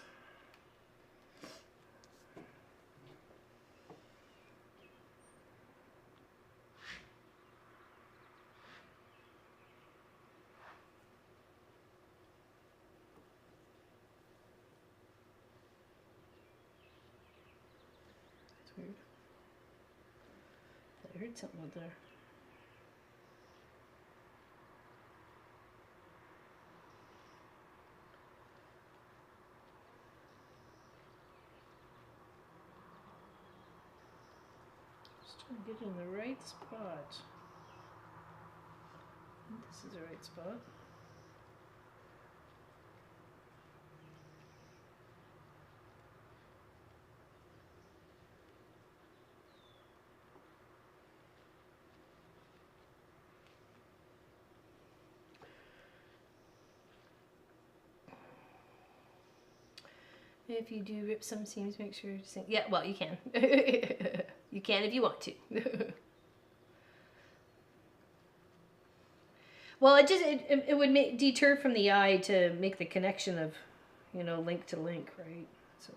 Weird. I heard something out there. Just trying to get in the right spot. I think this is the right spot. If you do rip some seams, make sure to sing. Yeah, well, you can. You can if you want to. Well, it would deter from the eye to make the connection of, you know, link to link, right? So.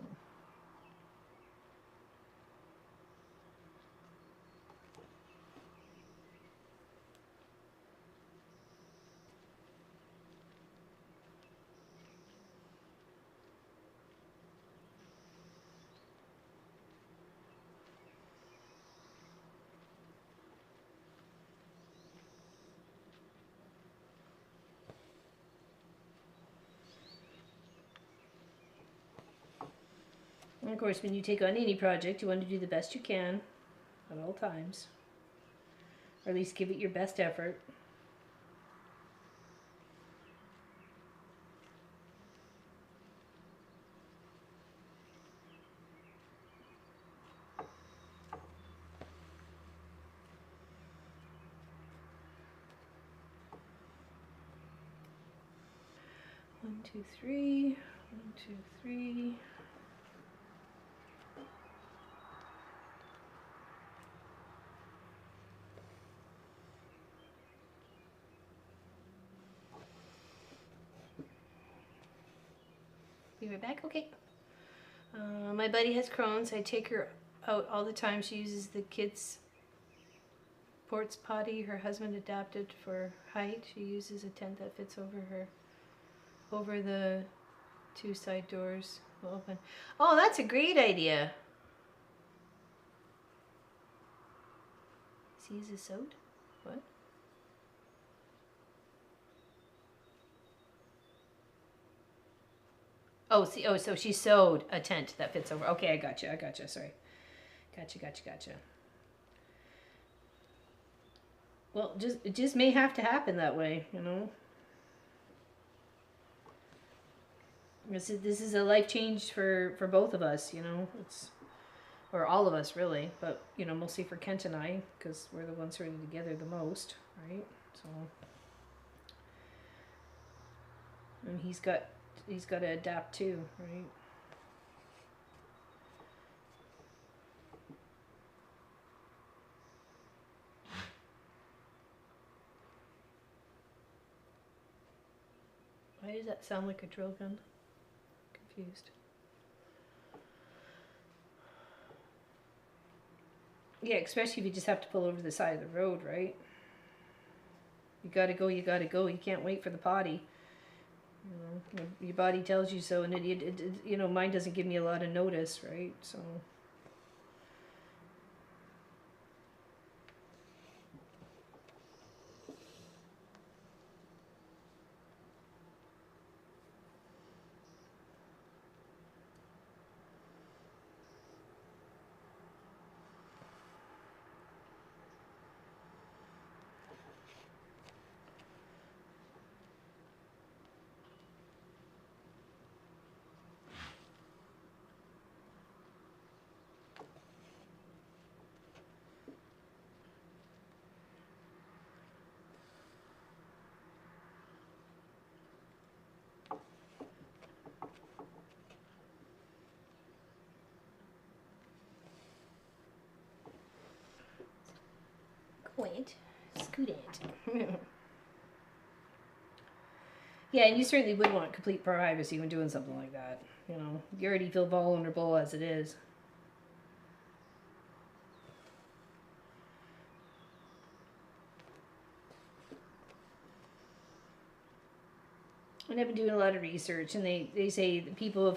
Of course, when you take on any project, you want to do the best you can at all times. Or at least give it your best effort. One, two, three. 1, 2, 3. Be right back. Okay. My buddy has Crohn's. I take her out all the time. She uses the kids' sports potty her husband adapted for height. She uses a tent that fits over the 2 side doors will open. Oh, that's a great idea. She uses sewed? What? Oh, see, oh, so she sewed a tent that fits over. Okay, I gotcha. Sorry. Gotcha. Well, it just may have to happen that way, you know. This is a life change for both of us, you know. Or all of us really, but you know, mostly for Kent and I, because we're the ones who are together the most, right? So, and he's got to adapt too, right? Why does that sound like a drill gun? Confused. Yeah, especially if you just have to pull over the side of the road, right? You gotta go. You can't wait for the potty. You know, your body tells you so, and it you know, mine doesn't give me a lot of notice, right? So. Quaint. Scoot it. Yeah, and you certainly would want complete privacy when doing something like that. You know, you already feel vulnerable as it is. And I've been doing a lot of research, and they say the people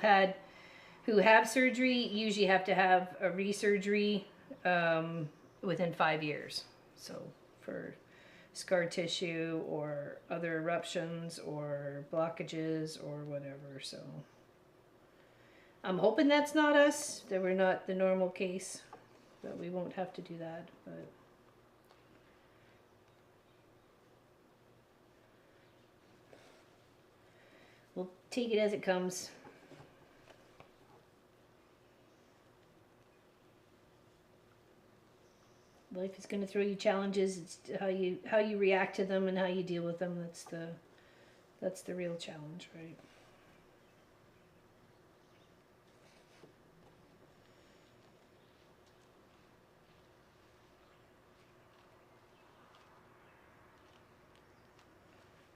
who have surgery usually have to have a resurgery within 5 years. So for scar tissue or other eruptions or blockages or whatever. So I'm hoping that's not us, that we're not the normal case, that we won't have to do that. But we'll take it as it comes. Life is going to throw you challenges. It's how you react to them and how you deal with them. That's the real challenge, right?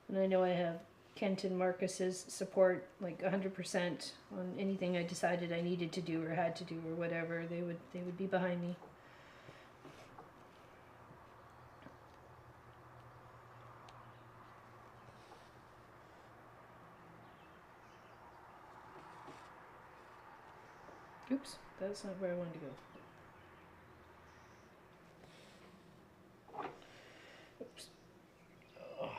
And I know I have Kent and Marcus's support, like 100% on anything I decided I needed to do or had to do or whatever. They would be behind me. Oops, that's not where I wanted to go. Oops. Oh.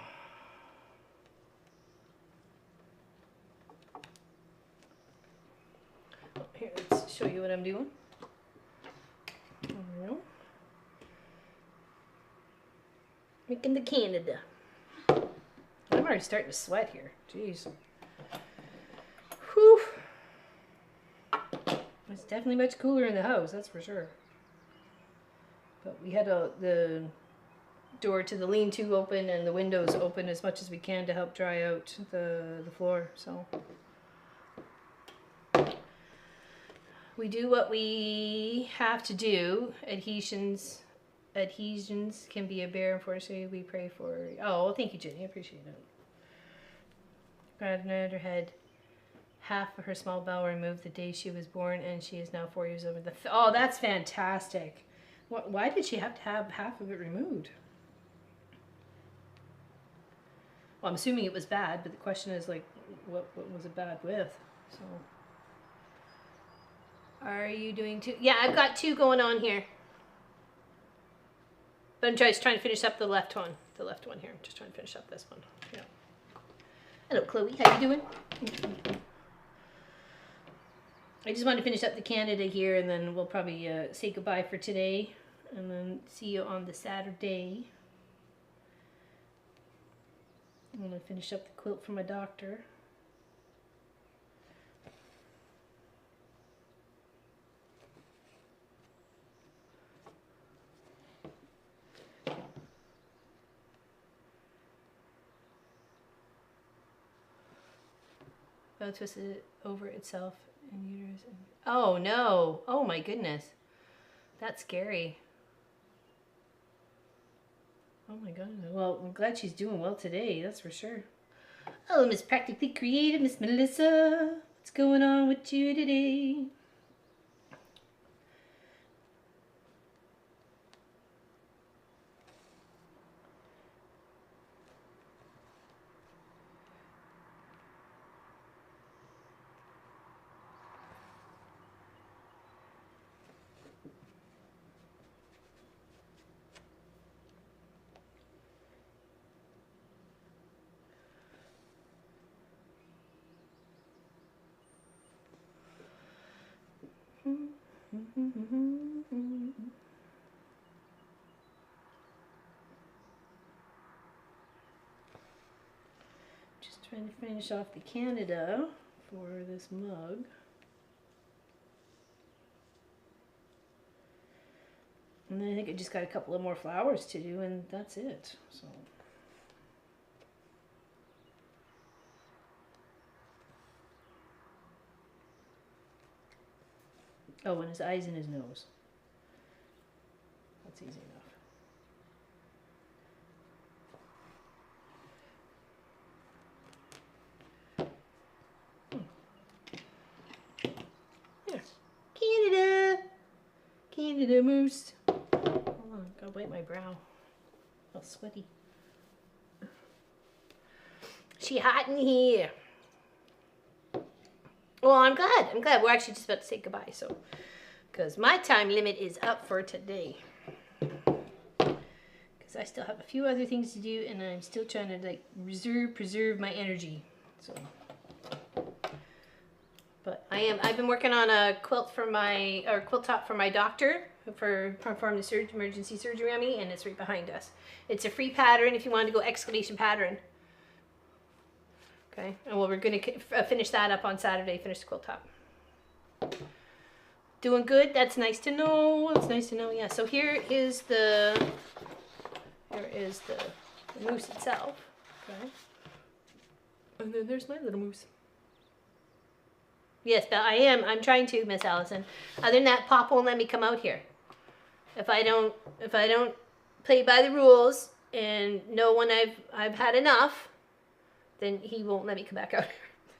Oh, here, let's show you what I'm doing. Making the Canada. I'm already starting to sweat here. Jeez. Whew. It's definitely much cooler in the house, that's for sure. But we had the door to the lean-to open and the windows open as much as we can to help dry out the floor. So we do what we have to do. Adhesions can be a bear. Unfortunately, we pray for. Oh, well, thank you, Jenny. I appreciate it. Grandmother had half of her small bowel removed the day she was born, and she is now 4 years old. Oh, that's fantastic. Why did she have to have half of it removed? Well, I'm assuming it was bad, but the question is, like, what was it bad with? So, are you doing two? Yeah, I've got two going on here. But I'm just trying to finish up the left one. The left one here. I'm just trying to finish up this one. Yeah. Hello, Chloe. How you doing? I just want to finish up the Canada here, and then we'll probably say goodbye for today, and then see you on the Saturday. I'm going to finish up the quilt for my doctor. Bow twisted over itself and uterus. Oh no! Oh my goodness, that's scary. Oh my god. Well, I'm glad she's doing well today. That's for sure. Hello, Miss Practically Creative, Miss Melissa. What's going on with you today? Just trying to finish off the Canada for this mug. And then I think I just got a couple of more flowers to do, and that's it. So. Oh, and his eyes and his nose. That's easy enough. Here. Canada! Canada moose. Hold on, gotta wipe my brow. All sweaty. She hot in here. Well, I'm glad. I'm glad. We're actually just about to say goodbye, so. Because my time limit is up for today. Because I still have a few other things to do, and I'm still trying to, like, preserve my energy. So. But I've been working on a quilt for quilt top for my doctor for performing the emergency surgery on me, and it's right behind us. It's a free pattern if you want to go exclamation pattern. Okay, and well, we're going to finish that up on Saturday, finish the quilt top. Doing good? That's nice to know. It's nice to know, yeah. So here is the moose itself. Okay. And then there's my little moose. Yes, but I'm trying to, Miss Allison. Other than that, Pop won't let me come out here. If I don't play by the rules and know when I've had enough, then he won't let me come back out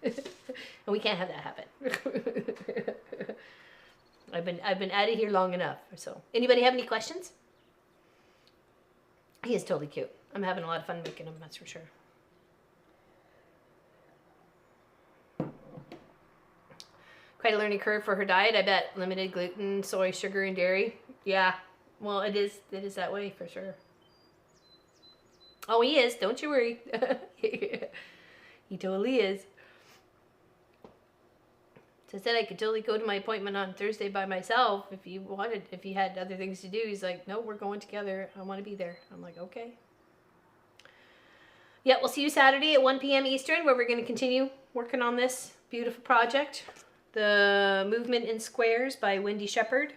here. And we can't have that happen. I've been out of here long enough. So, anybody have any questions? He is totally cute. I'm having a lot of fun making him, that's for sure. Quite a learning curve for her diet, I bet. Limited gluten, soy, sugar, and dairy. Yeah, well, it is that way for sure. Oh, he is. Don't you worry. He totally is. So I said I could totally go to my appointment on Thursday by myself if you wanted, if you had other things to do. He's like, no, we're going together. I want to be there. I'm like, okay. Yeah, we'll see you Saturday at 1 p.m. Eastern, where we're going to continue working on this beautiful project, The Movement in Squares by Wendy Shepherd.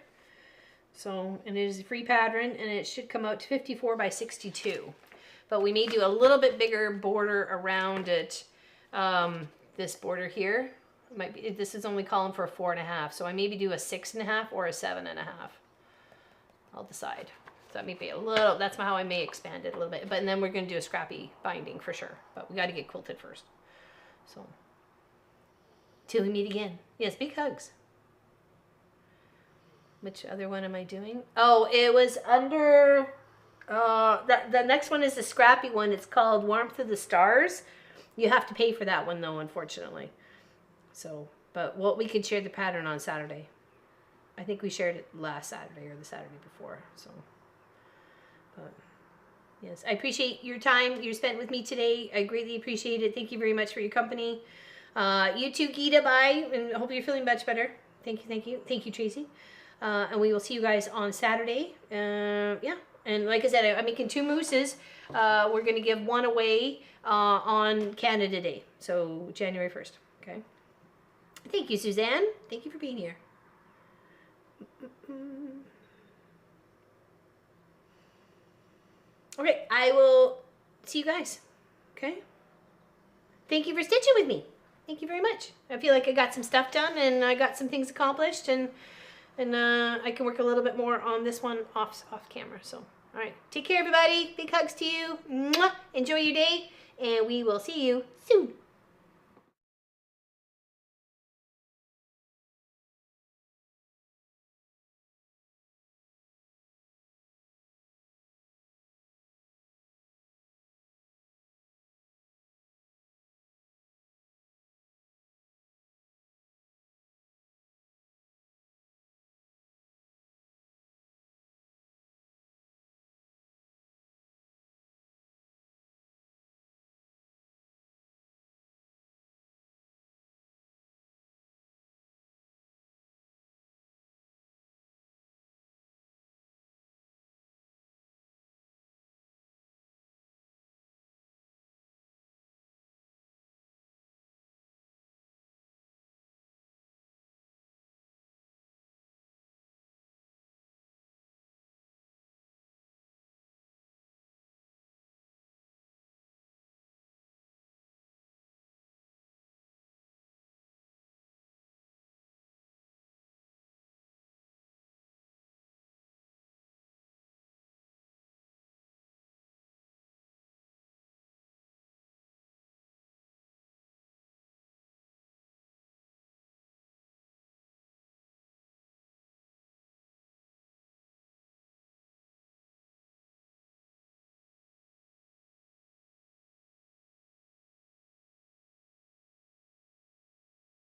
So, and it is a free pattern, and it should come out to 54 by 62. But we may do a little bit bigger border around it. This border here. Might be, this is only calling for a 4.5, so I maybe do a 6.5 or a 7.5. I'll decide. So that may be a little, that's how I may expand it a little bit. But and then we're going to do a scrappy binding for sure. But we got to get quilted first. So, till we meet again. Yes, big hugs. Which other one am I doing? Oh, it was under, the next one is the scrappy one. It's called Warmth of the Stars. You have to pay for that one though, unfortunately. So, but we could share the pattern on Saturday. I think we shared it last Saturday or the Saturday before. So, but yes, I appreciate your time you spent with me today. I greatly appreciate it. Thank you very much for your company. You too, Gita. Bye, and I hope you're feeling much better. Thank you, thank you, thank you, Tracy. And we will see you guys on Saturday. Yeah, and like I said, I'm making 2 mooses. We're gonna give one away on Canada Day, so January 1st. Okay. Thank you, Suzanne. Thank you for being here. Okay, I will see you guys. Okay? Thank you for stitching with me. Thank you very much. I feel like I got some stuff done and I got some things accomplished, and I can work a little bit more on this one off camera. So, all right. Take care, everybody. Big hugs to you. Mwah. Enjoy your day, and we will see you soon.